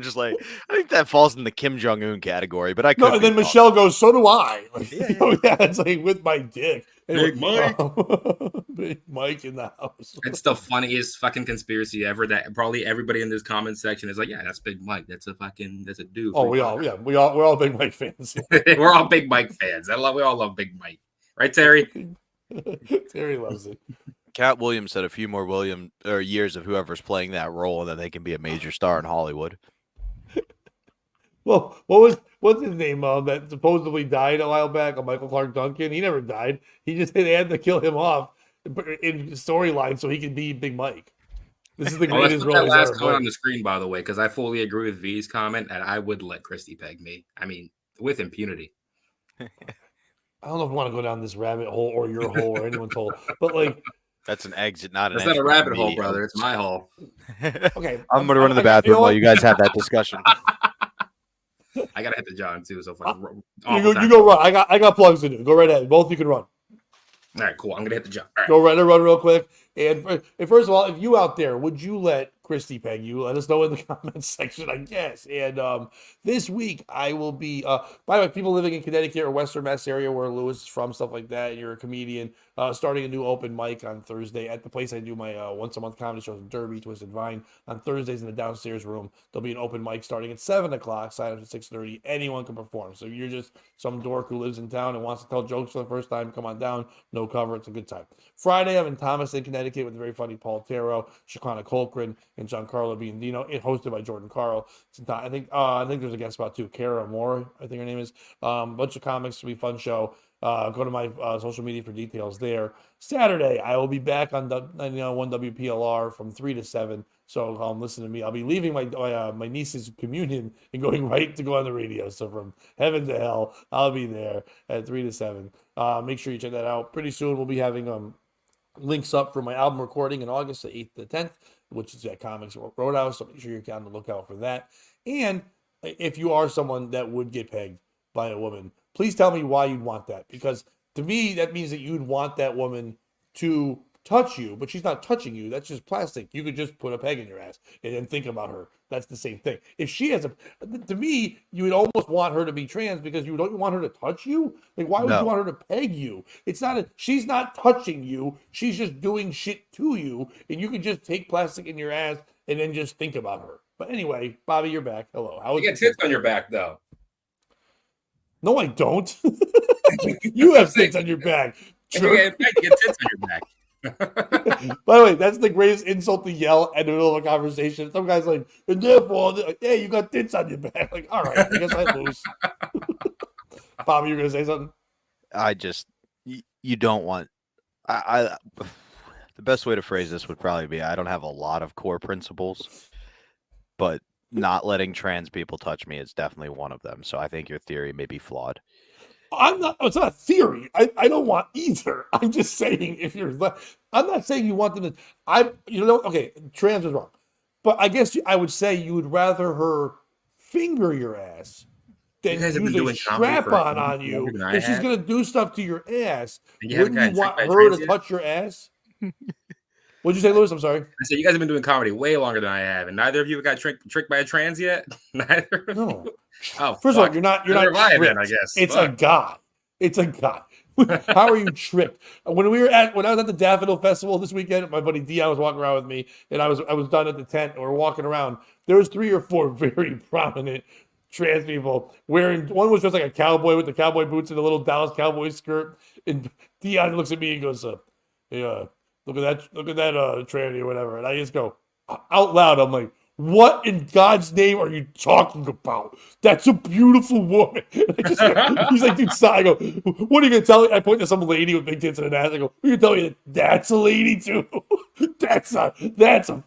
just like, I think that falls in the Kim Jong-un category, but I could. No, and then Michelle goes, so do I. Like, it's like with my dick. Anyway, Big Mike. Big Mike in the house. It's the funniest fucking conspiracy ever that probably everybody in this comment section is like, yeah, that's Big Mike. That's a dude. Oh, we're all Big Mike fans. We're all Big Mike fans. We all love Big Mike. Right, Terry? Terry loves it. Cat Williams said a few more years of whoever's playing that role, and then they can be a major star in Hollywood. Well, what's his name? That supposedly died a while back, Michael Clark Duncan. He never died. He just they had to kill him off in storyline so he could be Big Mike. This is the greatest role. That last comment on the screen, by the way, because I fully agree with V's comment, and I would let Christy peg me. I mean, with impunity. I don't know if I want to go down this rabbit hole or your hole or anyone's hole, but like. That's an exit, not an. That's not a rabbit hole, brother. It's my hole. Okay, I'm gonna run to the bathroom while you guys have that discussion. I gotta hit the John too. So far, you go run. I got plugs to do. Go right ahead. Both you can run. All right, cool. I'm gonna hit the John. Right. Go right and run real quick. And first of all, if you out there, would you let Christy peg you? Let us know in the comments section, I guess. And this week I will be. By the way, people living in Connecticut or Western Mass area where Lewis is from, stuff like that, and you're a comedian, starting a new open mic on Thursday at the place I do my once a month comedy shows in Derby, Twisted Vine. On Thursdays in the downstairs room, there'll be an open mic starting at 7:00. Sign up at 6:30. Anyone can perform. So if you're just some dork who lives in town and wants to tell jokes for the first time, come on down. No cover. It's a good time. Friday, I'm in Thomaston, Connecticut with the very funny Paul Taro, Shakana Colcrin, and Giancarlo Biondino. It hosted by Jordan Carl. I think there's a guest spot too. Kara Moore, I think her name is. Bunch of comics. It'll be a fun show. Go to my social media for details there. Saturday, I will be back on 91 WPLR from 3 to 7. So listen to me. I'll be leaving my niece's communion and going right to go on the radio. So from heaven to hell, I'll be there at 3 to 7. Make sure you check that out. Pretty soon we'll be having links up for my album recording in August, the 8th to 10th, which is at Comics Roadhouse. So make sure you're on the lookout for that. And if you are someone that would get pegged by a woman, please tell me why you'd want that. Because to me, that means that you'd want that woman to touch you, but she's not touching you. That's just plastic. You could just put a peg in your ass and then think about her. That's the same thing. If she has to me, you would almost want her to be trans because you don't want her to touch you. Like, why would you want her to peg you? She's not touching you. She's just doing shit to you. And you could just take plastic in your ass and then just think about her. But anyway, Bobby, you're back. Hello. You get tits on your back, though. No, I don't. You have tits on your back. You get tits on your back. By the way, that's the greatest insult to yell in the middle of a conversation. Some guy's like, and therefore, like, hey, you got tits on your back. Like, all right, I guess I lose. Bobby, you're gonna say something? You don't want. The best way to phrase this would probably be, I don't have a lot of core principles, but not letting trans people touch me is definitely one of them. So I think your theory may be flawed. It's not a theory. I don't want either. I'm just saying I'm not saying you want them to, okay, trans is wrong. But I guess I would say you would rather her finger your ass than use a strap-on on you. If she's going to do stuff to your ass, wouldn't you want her to touch your ass? What'd you say, Lewis? I'm sorry. I said you guys have been doing comedy way longer than I have, and neither of you have got tricked by a trans yet. Neither of you. Oh, first of all, you're not tricked. Then, I guess it's a guy. It's a guy. How are you tricked? When I was at the Daffodil Festival this weekend, my buddy Dion was walking around with me, and I was done at the tent, and we're walking around. There was 3 or 4 very prominent trans people wearing. One was just like a cowboy with the cowboy boots and a little Dallas Cowboy skirt, and Dion looks at me and goes, "Hey, look at that tranny or whatever," and I just go out loud. I'm like, What in God's name are you talking about? That's a beautiful woman. He's like, dude, stop. I go, what are you going to tell me? I point to some lady with big tits and an ass. I go, you can tell me that's a lady too. that's a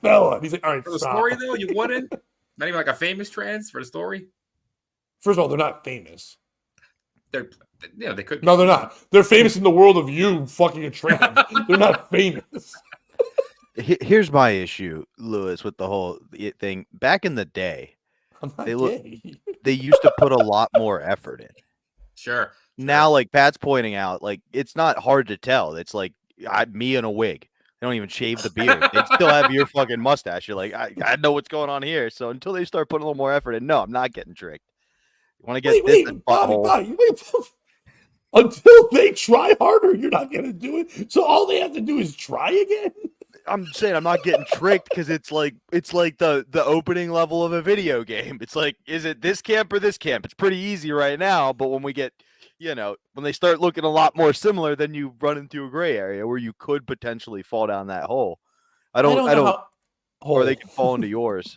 fella. And he's like, all right, For the stop. story, though, you wouldn't? Not even like a famous trans for the story? First of all, they're not famous. They could be. No, they're not. They're famous in the world of you fucking a trans. They're not famous. Here's my issue, Lewis, with the whole thing. Back in the day, I'm not they gay. they used to put a lot more effort in. Sure. Now, like Pat's pointing out, like it's not hard to tell. It's like me in a wig. They don't even shave the beard. They still have your fucking mustache. You're like, I know what's going on here. So until they start putting a little more effort in, no, I'm not getting tricked. You want to get this in butthole? Bobby, until they try harder, you're not gonna do it. So all they have to do is try again. I'm saying I'm not getting tricked because it's like the opening level of a video game. It's like, is it this camp or this camp? It's pretty easy right now, but when we get, when they start looking a lot more similar, then you run into a gray area where you could potentially fall down that hole. I don't, or they can fall into yours.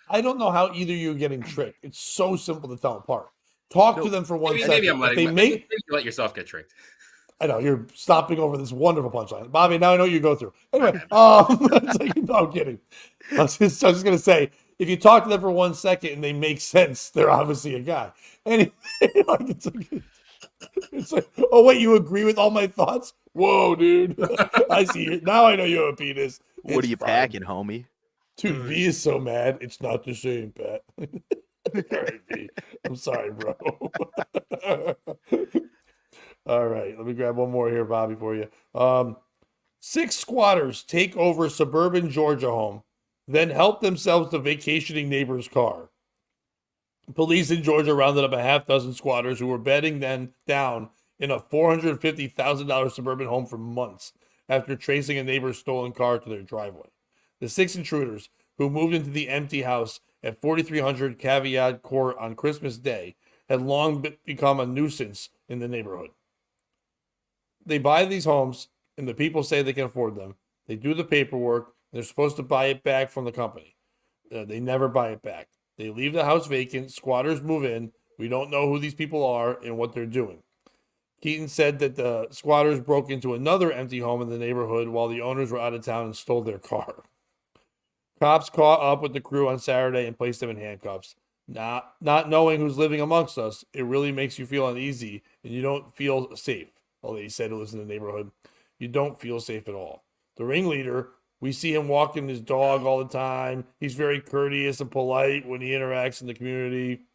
I don't know how either of you are getting tricked. It's so simple to tell apart. Talk to them for 1 second. Maybe you let yourself get tricked. I know you're stopping over this wonderful punchline, Bobby. Now I know you go through. Anyway, no, I'm kidding. I was just gonna say, if you talk to them for 1 second and they make sense, they're obviously a guy. Anyway, it's like, oh wait, you agree with all my thoughts? Whoa, dude! I see you now. I know you have a penis. What are you packing, homie? Dude, V is so mad. It's not the same, Pat. All right, V. I'm sorry, bro. All right, let me grab one more here, Bobby, for you. 6 squatters take over suburban Georgia home, then help themselves to vacationing neighbor's car. Police in Georgia rounded up a half dozen squatters who were bedding them down in a $450,000 suburban home for months after tracing a neighbor's stolen car to their driveway. The 6 intruders, who moved into the empty house at 4300 Caveat Court on Christmas Day, had long become a nuisance in the neighborhood. They buy these homes, and the people say they can afford them. They do the paperwork, and they're supposed to buy it back from the company. They never buy it back. They leave the house vacant. Squatters move in. We don't know who these people are and what they're doing. Keaton said that the squatters broke into another empty home in the neighborhood while the owners were out of town and stole their car. Cops caught up with the crew on Saturday and placed them in handcuffs. Not knowing who's living amongst us, it really makes you feel uneasy, and you don't feel safe. Although he said it was in the neighborhood, you don't feel safe at all. The ringleader, we see him walking his dog all the time. He's very courteous and polite when he interacts in the community.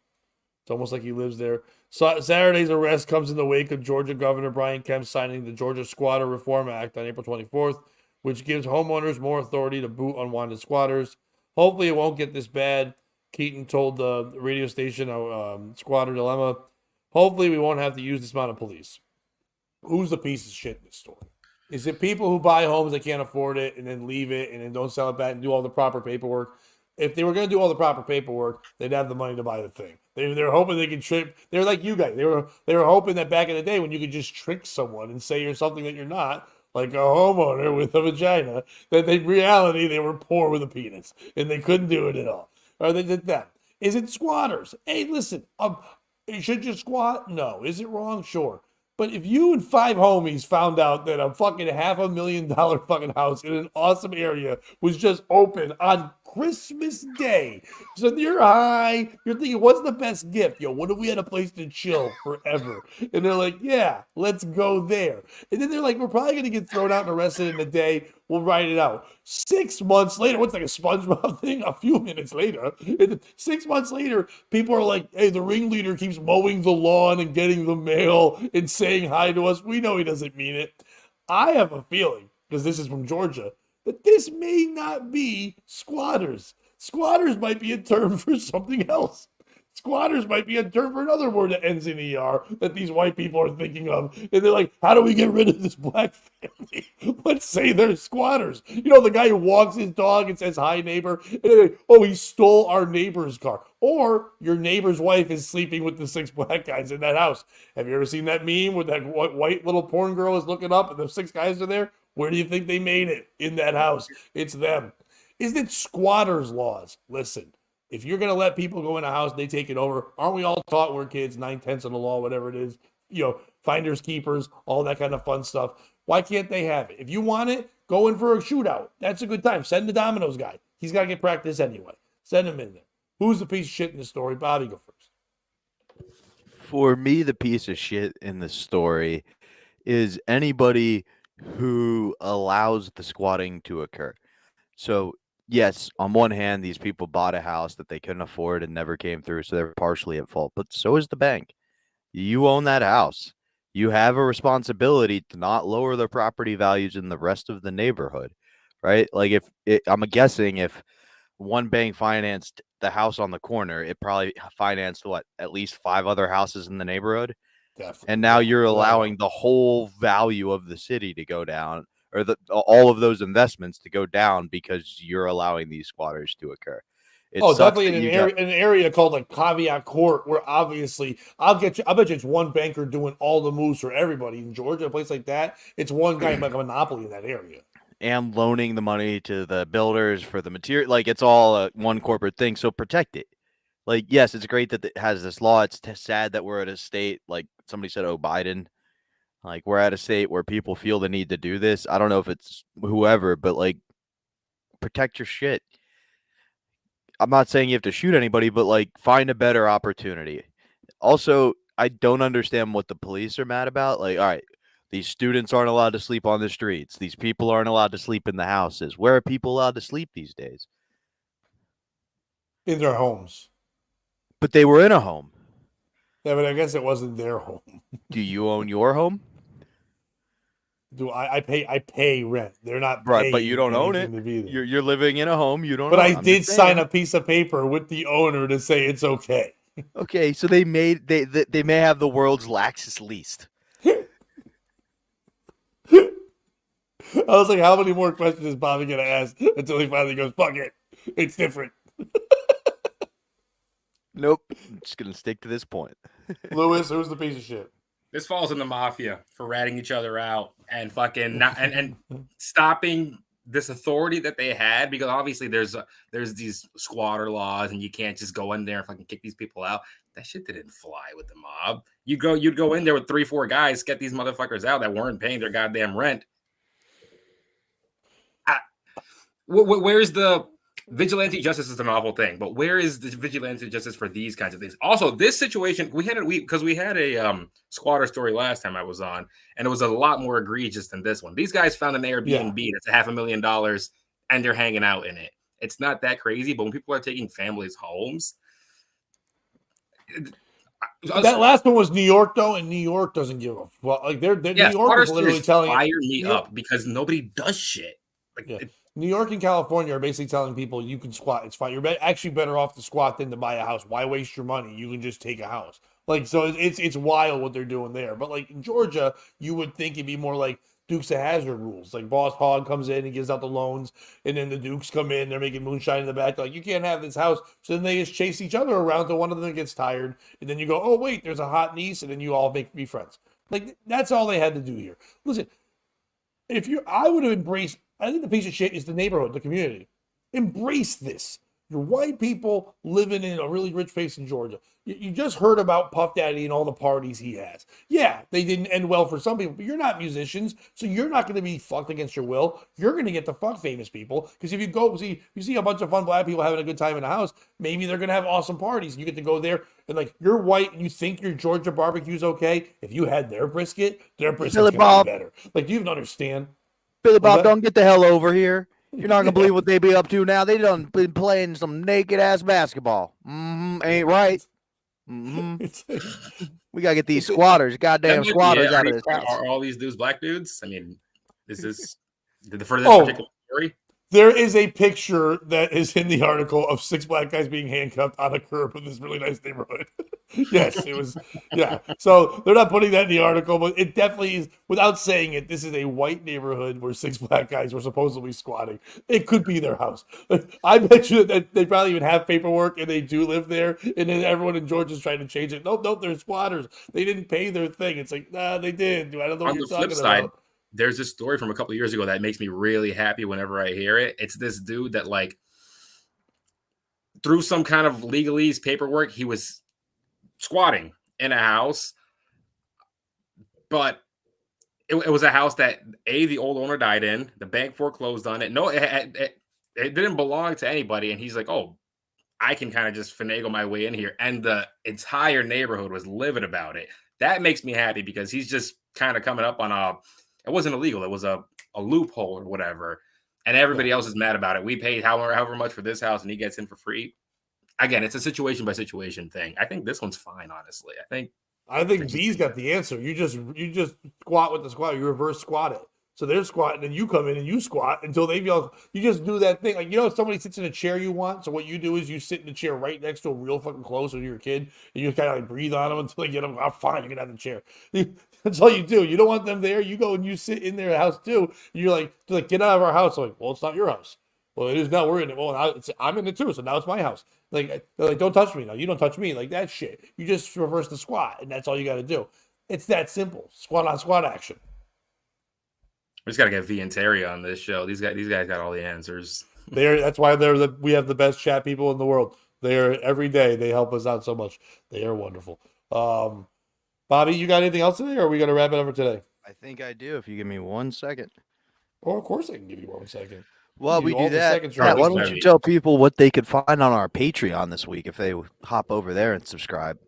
It's almost like he lives there. So Saturday's arrest comes in the wake of Georgia Governor Brian Kemp signing the Georgia Squatter Reform Act on April 24th, which gives homeowners more authority to boot unwanted squatters. Hopefully it won't get this bad. Keaton told the radio station, Squatter Dilemma, hopefully we won't have to use this amount of police. Who's the piece of shit in this story? Is it people who buy homes that can't afford it and then leave it and then don't sell it back and do all the proper paperwork? If they were going to do all the proper paperwork, they'd have the money to buy the thing. They're hoping they can trick. They're like you guys. They were hoping that back in the day when you could just trick someone and say you're something that you're not, like a homeowner with a vagina, that in reality they were poor with a penis and they couldn't do it at all. Or they did that. Is it squatters? Hey, listen, should you squat? No. Is it wrong? Sure. But if you and 5 homies found out that a fucking $500,000 fucking house in an awesome area was just open on Christmas Day, so you're high, you're thinking, what's the best gift? Yo, what if we had a place to chill forever? And they're like, yeah, let's go there. And then they're like, we're probably going to get thrown out and arrested in a day. We'll write it out. 6 months later, what's like a SpongeBob thing? A few minutes later, 6 months later, people are like, hey, the ringleader keeps mowing the lawn and getting the mail and saying hi to us. We know he doesn't mean it. I have a feeling, because this is from Georgia, that this may not be squatters. Squatters might be a term for something else. Squatters might be a term for another word that ends in ER that these white people are thinking of. And they're like, how do we get rid of this black family? Let's say they're squatters. You know, the guy who walks his dog and says, hi, neighbor. And they're like, oh, he stole our neighbor's car. Or your neighbor's wife is sleeping with the 6 black guys in that house. Have you ever seen that meme where that white little porn girl is looking up and the 6 guys are there? Where do you think they made it? In that house. It's them. Is it squatters' laws? Listen, if you're going to let people go in a house and they take it over, aren't we all taught we're kids, 9/10 of the law, whatever it is, finders, keepers, all that kind of fun stuff. Why can't they have it? If you want it, go in for a shootout. That's a good time. Send the Domino's guy. He's got to get practice anyway. Send him in there. Who's the piece of shit in the story? Bobby, go first. For me, the piece of shit in the story is anybody who allows the squatting to occur. So, yes, on one hand, these people bought a house that they couldn't afford and never came through, so they're partially at fault. But so is the bank. You own that house. You have a responsibility to not lower the property values in the rest of the neighborhood, right? Like I'm guessing if one bank financed the house on the corner, it probably financed at least 5 other houses in the neighborhood. Definitely. And now you're allowing the whole value of the city to go down, or all of those investments to go down because you're allowing these squatters to occur. Definitely in an area called like Caveat Court, where obviously I bet you it's one banker doing all the moves for everybody in Georgia, a place like that. It's one guy like a monopoly in that area. And loaning the money to the builders for the material. Like, it's all one corporate thing. So protect it. Like, yes, it's great that it has this law. It's sad that we're at a state, like somebody said, Biden. Like, we're at a state where people feel the need to do this. I don't know if it's whoever, but like, protect your shit. I'm not saying you have to shoot anybody, but like, find a better opportunity. Also, I don't understand what the police are mad about. Like, all right, these students aren't allowed to sleep on the streets. These people aren't allowed to sleep in the houses. Where are people allowed to sleep these days? In their homes. But they were in a home. Yeah, but I guess it wasn't their home. Do you own your home? Do I pay rent? They're not right, but you don't own it. You're living in a home. You don't. But I did sign a piece of paper with the owner to say it's okay. Okay, so they may have the world's laxest lease. I was like, how many more questions is Bobby gonna ask until he finally goes, fuck it, it's different. Nope, I'm just gonna stick to this point. Lewis, who's the piece of shit? This falls in the mafia for ratting each other out and fucking not and stopping this authority that they had, because obviously there's these squatter laws and you can't just go in there and fucking kick these people out. That shit didn't fly with the mob. You'd go in there with 3-4 guys, get these motherfuckers out that weren't paying their goddamn rent. Where's the vigilante justice? Is a novel thing, but where is the vigilante justice for these kinds of things? Also, this situation, we had a squatter story last time I was on, and it was a lot more egregious than this one. These guys found an Airbnb that's $500,000 and they're hanging out in it. It's not that crazy, but when people are taking families' homes. That last one was New York, though, and New York doesn't give a fuck. Like New York is literally telling fire me up because nobody does shit. New York and California are basically telling people you can squat. It's fine. You're actually better off to squat than to buy a house. Why waste your money? You can just take a house. Like, so it's wild what they're doing there. But like in Georgia, you would think it'd be more like Dukes of Hazzard rules. Like Boss Hogg comes in and gives out the loans, and then the Dukes come in. They're making moonshine in the back. Like, you can't have this house. So then they just chase each other around until one of them gets tired, and then you go, oh wait, there's a hot niece, and then you all be friends. Like, that's all they had to do here. Listen, I would have embraced. I think the piece of shit is the neighborhood, the community. Embrace this. You're white people living in a really rich place in Georgia. You just heard about Puff Daddy and all the parties he has. Yeah, they didn't end well for some people, but you're not musicians, so you're not going to be fucked against your will. You're going to get to fuck famous people, because if you see a bunch of fun black people having a good time in a house, maybe they're going to have awesome parties. You get to go there, and like, you're white and you think your Georgia barbecue's okay. If you had their brisket's going to be better. Like, do you even understand? Billy Bob, don't get the hell over here. You're not gonna believe what they be up to now. They done been playing some naked ass basketball. Ain't right. We gotta get these squatters, goddamn squatters, out of this house. Are all these dudes black dudes? I mean, is this for this particular story? There is a picture that is in the article of 6 black guys being handcuffed on a curb in this really nice neighborhood. Yes, it was. Yeah. So they're not putting that in the article, but it definitely is, without saying it, this is a white neighborhood where 6 black guys were supposedly squatting. It could be their house. I bet you that they probably even have paperwork and they do live there. And then everyone in Georgia is trying to change it. Nope, they're squatters. They didn't pay their thing. It's like, nah, they did. I don't know what you're talking about. there's this story from a couple of years ago that makes me really happy whenever I hear it. It's this dude that like through some kind of legalese paperwork, he was squatting in a house, but it was a house that the old owner died in. The bank foreclosed on it. No, it didn't belong to anybody. And he's like, oh, I can kind of just finagle my way in here. And the entire neighborhood was livid about it. That makes me happy because he's just kind of coming up on it wasn't illegal. It was a loophole or whatever. And everybody else is mad about it. We paid however much for this house and he gets in for free. Again, it's a situation by situation thing. I think this one's fine, honestly. I think B's got the answer. You just squat with the squat. You reverse squat it. So they're squatting, and you come in and you squat until they feel. You just do that thing, like if somebody sits in a chair you want. So what you do is you sit in the chair right next to them, real fucking close when you're a kid, and you kind of like breathe on them until they get them. Oh, fine, you can have the chair. That's all you do. You don't want them there. You go and you sit in their house too. You're like, get out of our house. I'm like, well, it's not your house. Well, it is now. We're in it. Well, I'm in it too. So now it's my house. They're like, don't touch me. No, you don't touch me. Like that shit. You just reverse the squat, and that's all you got to do. It's that simple. Squat on squat action. We just got to get V and Terry on this show. These guys got all the answers. That's why we have the best chat people in the world. They're every day. They help us out so much. They are wonderful. Bobby, you got anything else today, or are we going to wrap it up for today? I think I do. If you give me 1 second. Oh, of course I can give you 1 second. While we do that, why don't you tell people what they could find on our Patreon this week if they hop over there and subscribe?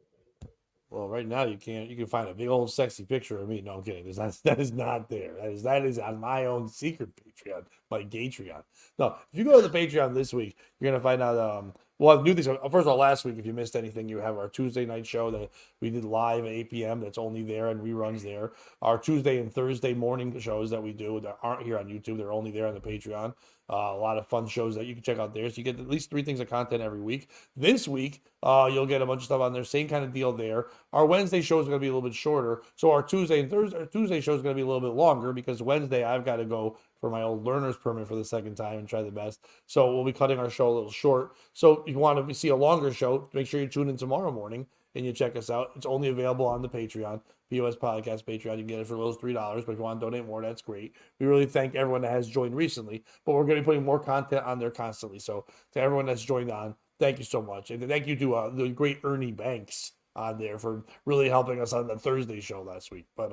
Well, right now you can't. You can find a big old sexy picture of me. No, I'm kidding. That is not there. That is on my own secret Patreon, my Gatreon. No, if you go to the Patreon this week, you're gonna find out. We'll have new things. First of all, last week, if you missed anything, you have our Tuesday night show that we did live at 8 p.m. That's only there and reruns there. Our Tuesday and Thursday morning shows that we do that aren't here on YouTube. They're only there on the Patreon. A lot of fun shows that you can check out there. So you get at least 3 things of content every week. This week, you'll get a bunch of stuff on there. Same kind of deal there. Our Wednesday show is going to be a little bit shorter. So our Tuesday show is going to be a little bit longer because Wednesday I've got to go for my old learner's permit for the second time and try the best. So we'll be cutting our show a little short. So if you want to see a longer show, make sure you tune in tomorrow morning and you check us out. It's only available on the Patreon. POS Podcast Patreon. You can get it for those $3, but if you want to donate more, that's great. We really thank everyone that has joined recently, but we're going to be putting more content on there constantly. So to everyone that's joined on, thank you so much. And thank you to the great Ernie Banks on there for really helping us on the Thursday show last week. But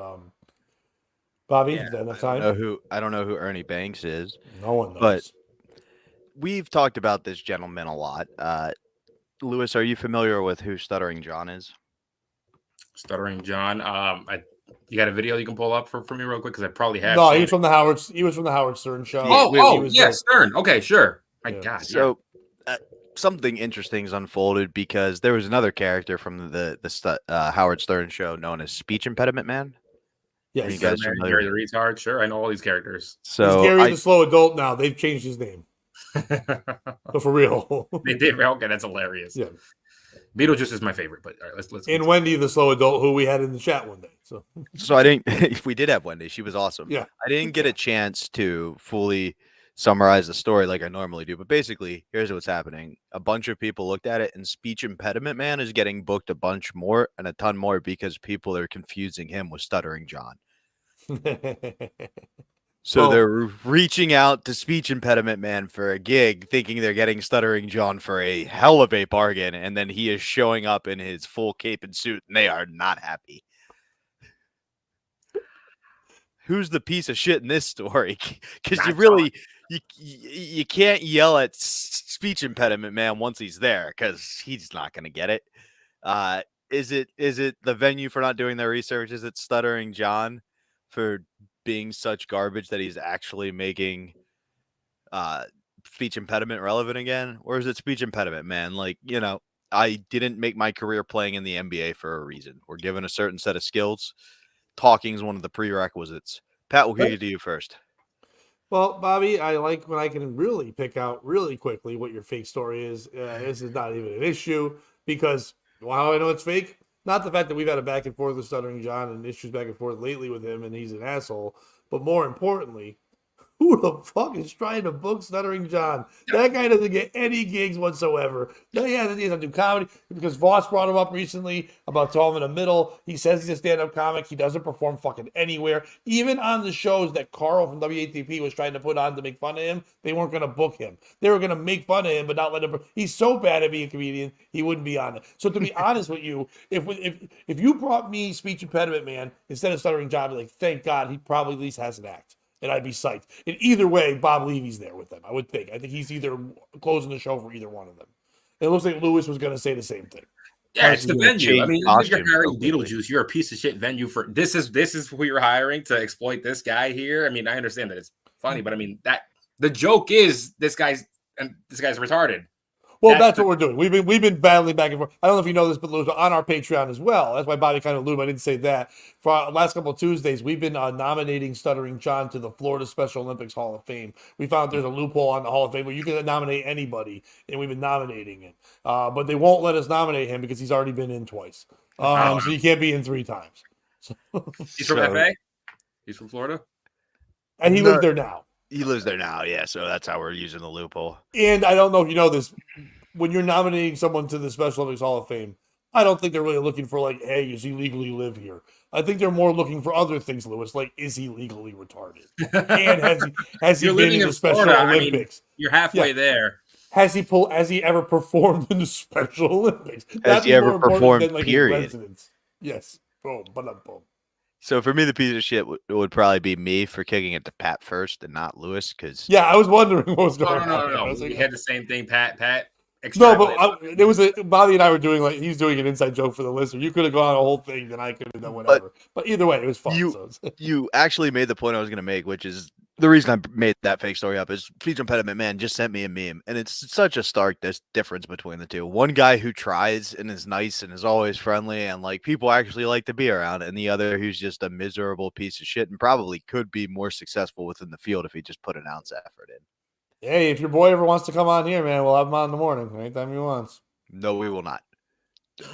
Bobby, is that enough time? I don't know who Ernie Banks is. No one knows. But we've talked about this gentleman a lot. Lewis, are you familiar with who Stuttering John is? Stuttering John. You got a video you can pull up for me real quick because I probably have. No, he was from the Howard Stern show. Yes, Stern. Okay, sure. My God. So something interesting is unfolded because there was another character from the Howard Stern show known as Speech Impediment Man. Yes, you guys Gary the Retard. Sure, I know all these characters. So he's Gary the Slow Adult now. They've changed his name. But for real, they did. Okay, that's hilarious. Yeah. Beetlejuice is my favorite, but all right, let's. And continue. Wendy, the slow adult, who we had in the chat one day. So I didn't. We did have Wendy. She was awesome. Yeah. I didn't get a chance to fully summarize the story like I normally do, but basically, here's what's happening. A bunch of people looked at it, and Speech Impediment Man is getting booked a bunch more and a ton more because people are confusing him with Stuttering John. So they're reaching out to Speech Impediment Man for a gig, thinking they're getting Stuttering John for a hell of a bargain, and then he is showing up in his full cape and suit, and they are not happy. Who's the piece of shit in this story? Because you can't yell at Speech Impediment Man once he's there, because he's not going to get it. Is it the venue for not doing their research? Is it Stuttering John for being such garbage that he's actually making Speech Impediment relevant again? Or is it Speech Impediment Man? Like, I didn't make my career playing in the NBA for a reason. We're given a certain set of skills. Talking is one of the prerequisites. Pat, we'll kick it to you first. Well, Bobby, I like when I can really pick out really quickly what your fake story is. This is not even an issue because, how I know it's fake? Not the fact that we've had a back and forth with Stuttering John and issues back and forth lately with him and he's an asshole, but more importantly, Who the fuck is trying to book Stuttering John? That guy doesn't get any gigs whatsoever. No, he doesn't do comedy because Voss brought him up recently about 12 in the middle. He says he's a stand-up comic. He doesn't perform fucking anywhere. Even on the shows that Carl from WATP was trying to put on to make fun of him, they weren't going to book him. They were going to make fun of him, but not let him. He's so bad at being a comedian, he wouldn't be on it. So to be honest with you, if you brought me Speech Impediment Man instead of Stuttering John, I'd be like, thank God he probably at least has an act. And I'd be psyched. And either way, Bob Levy's there with them, I would think. I think he's either closing the show for either one of them. It looks like Lewis was going to say the same thing. Yeah, it's the venue. I mean, if you're hiring appropriately. Beetlejuice, you're a piece of shit venue for this is who you're hiring to exploit this guy here. I mean, I understand that it's funny, but I mean that the joke is this guy's retarded. Well, that's what we're doing. We've been battling back and forth. I don't know if you know this, but Lewis, on our Patreon as well. That's why Bobby kind of alluded. I didn't say that. For our last couple of Tuesdays, we've been nominating Stuttering John to the Florida Special Olympics Hall of Fame. We found there's a loophole on the Hall of Fame where you can nominate anybody, and we've been nominating him. But they won't let us nominate him because he's already been in twice. So you can't be in 3 times. So, he's from FA? He's from Florida? And he lives there now. He lives there now, yeah. So that's how we're using the loophole. And I don't know if you know this. When you're nominating someone to the Special Olympics Hall of Fame, I don't think they're really looking for like, hey, does he legally live here? I think they're more looking for other things, Lewis, like is he legally retarded? And has he been in the Special Olympics? I mean, you're halfway there. Has he ever performed in the Special Olympics? Has he ever performed? Than, like, period. Yes. Boom. Boom. So for me, the piece of shit would probably be me for kicking it to Pat first and not Lewis. Because I was wondering what was going on. No. Like, we had the same thing, Pat. No, but there was Bobby and I were doing he's doing an inside joke for the listener. You could have gone a whole thing, then I could have done whatever. But either way, it was fun. You actually made the point I was going to make, which is the reason I made that fake story up is Speech Impediment Man just sent me a meme, and it's such a stark difference between the two. One guy who tries and is nice and is always friendly and like people actually like to be around, and the other who's just a miserable piece of shit and probably could be more successful within the field if he just put an ounce of effort in. Hey, if your boy ever wants to come on here, man, we'll have him on in the morning anytime he wants. No, we will not.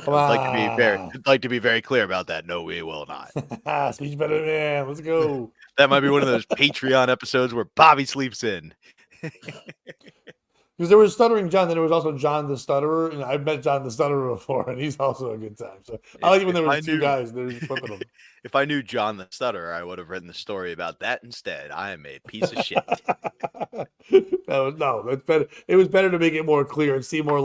I'd like to be very clear about that. No, we will not. Speech better, man. Let's go. That might be one of those Patreon episodes where Bobby sleeps in. Because there was Stuttering John, then there was also John the Stutterer, and I've met John the Stutterer before, and he's also a good time. So I like it when there was 2 guys. They're just flipping them. If I knew John the Stutterer, I would have written the story about that instead. I am a piece of shit. No, that's better. It was better to make it more clear and see more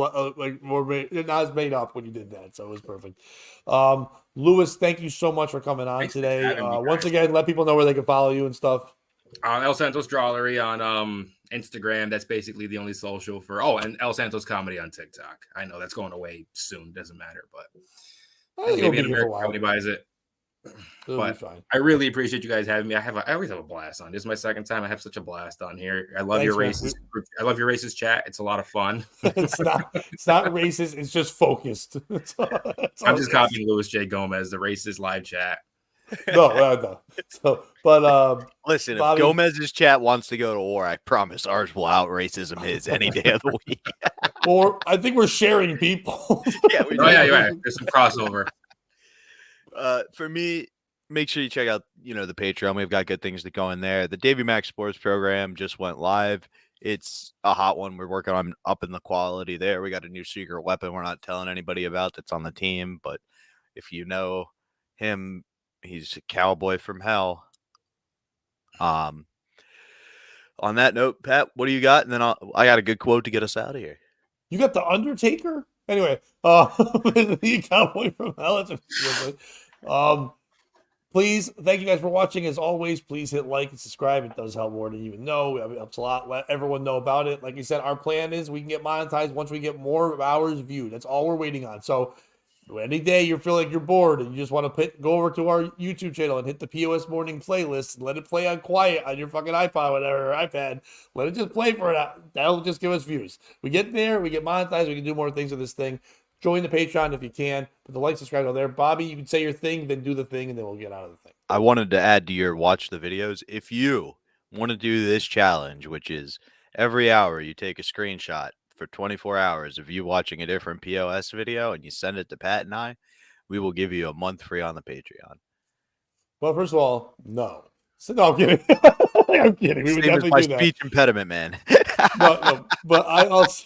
more not as made up when you did that. So it was perfect. Lewis, thank you so much for coming on today. Once again, let people know where they can follow you and stuff. El Santos Drawlery on Instagram. That's basically the only social for. And El Santos Comedy on TikTok. I know that's going away soon. Doesn't matter, but maybe in America nobody buys it. But I really appreciate you guys having me. I always have a blast on. This is my second time. I have such a blast on here. I love your racist. I love your racist chat. It's a lot of fun. It's not racist. It's just focused. I'm just copying Louis J. Gomez, the racist live chat. No. So, but listen, Bobby, if Gomez's chat wants to go to war, I promise ours will out racism his any day of the week. Or I think we're sharing people. Yeah, there's some crossover. For me, make sure you check out, the Patreon. We've got good things to go in there. The Davy Max Sports program just went live. It's a hot one. We're working on upping the quality there. We got a new secret weapon we're not telling anybody about that's on the team. But if you know him, he's a cowboy from hell. On that note, Pat, what do you got? And then I got a good quote to get us out of here. You got the Undertaker? Anyway, the cowboy from hell. Please, thank you guys for watching. As always, please hit like and subscribe. It does help more than you even know. It helps a lot. Let everyone know about it. Like you said, our plan is we can get monetized once we get more hours viewed. That's all we're waiting on. So any day you feel like you're bored and you just want to go over to our YouTube channel and hit the POS Morning playlist and let it play on quiet on your fucking iPod, whatever, or iPad. Let it just play for it. That'll just give us views. We get there, we get monetized, we can do more things with this thing. Join the Patreon if you can. Put the like, subscribe on there. Bobby, you can say your thing, then do the thing, and then we'll get out of the thing. I wanted to add to your watch the videos. If you want to do this challenge, which is every hour you take a screenshot for 24 hours of you watching a different POS video and you send it to Pat and I, we will give you a month free on the Patreon. Well, first of all, no. So, no, I'm kidding. I'm kidding. We would Same as definitely my do that. speech impediment, man. No, but I also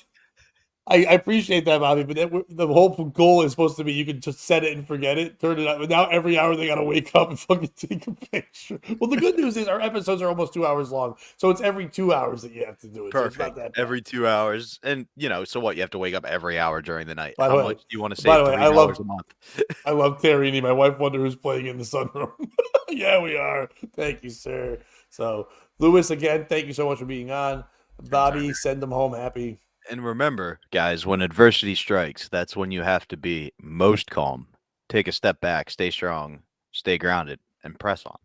I appreciate that, Bobby. But the whole goal is supposed to be you can just set it and forget it, turn it up. But now every hour they gotta wake up and fucking take a picture. Well, the good news is our episodes are almost 2 hours long, so it's every 2 hours that you have to do it. So it's not Perfect. that bad. Every 2 hours. And, so what? You have to wake up every hour during the night. By the How way- much do you want to by save? the way, 3 I love- hours a month. I love Tarini. My wife wondered who's playing in the sunroom. Yeah, we are. Thank you, sir. So, Luis, again, thank you so much for being on. Bobby, send them home happy. And remember, guys, when adversity strikes, that's when you have to be most calm. Take a step back, stay strong, stay grounded, and press on.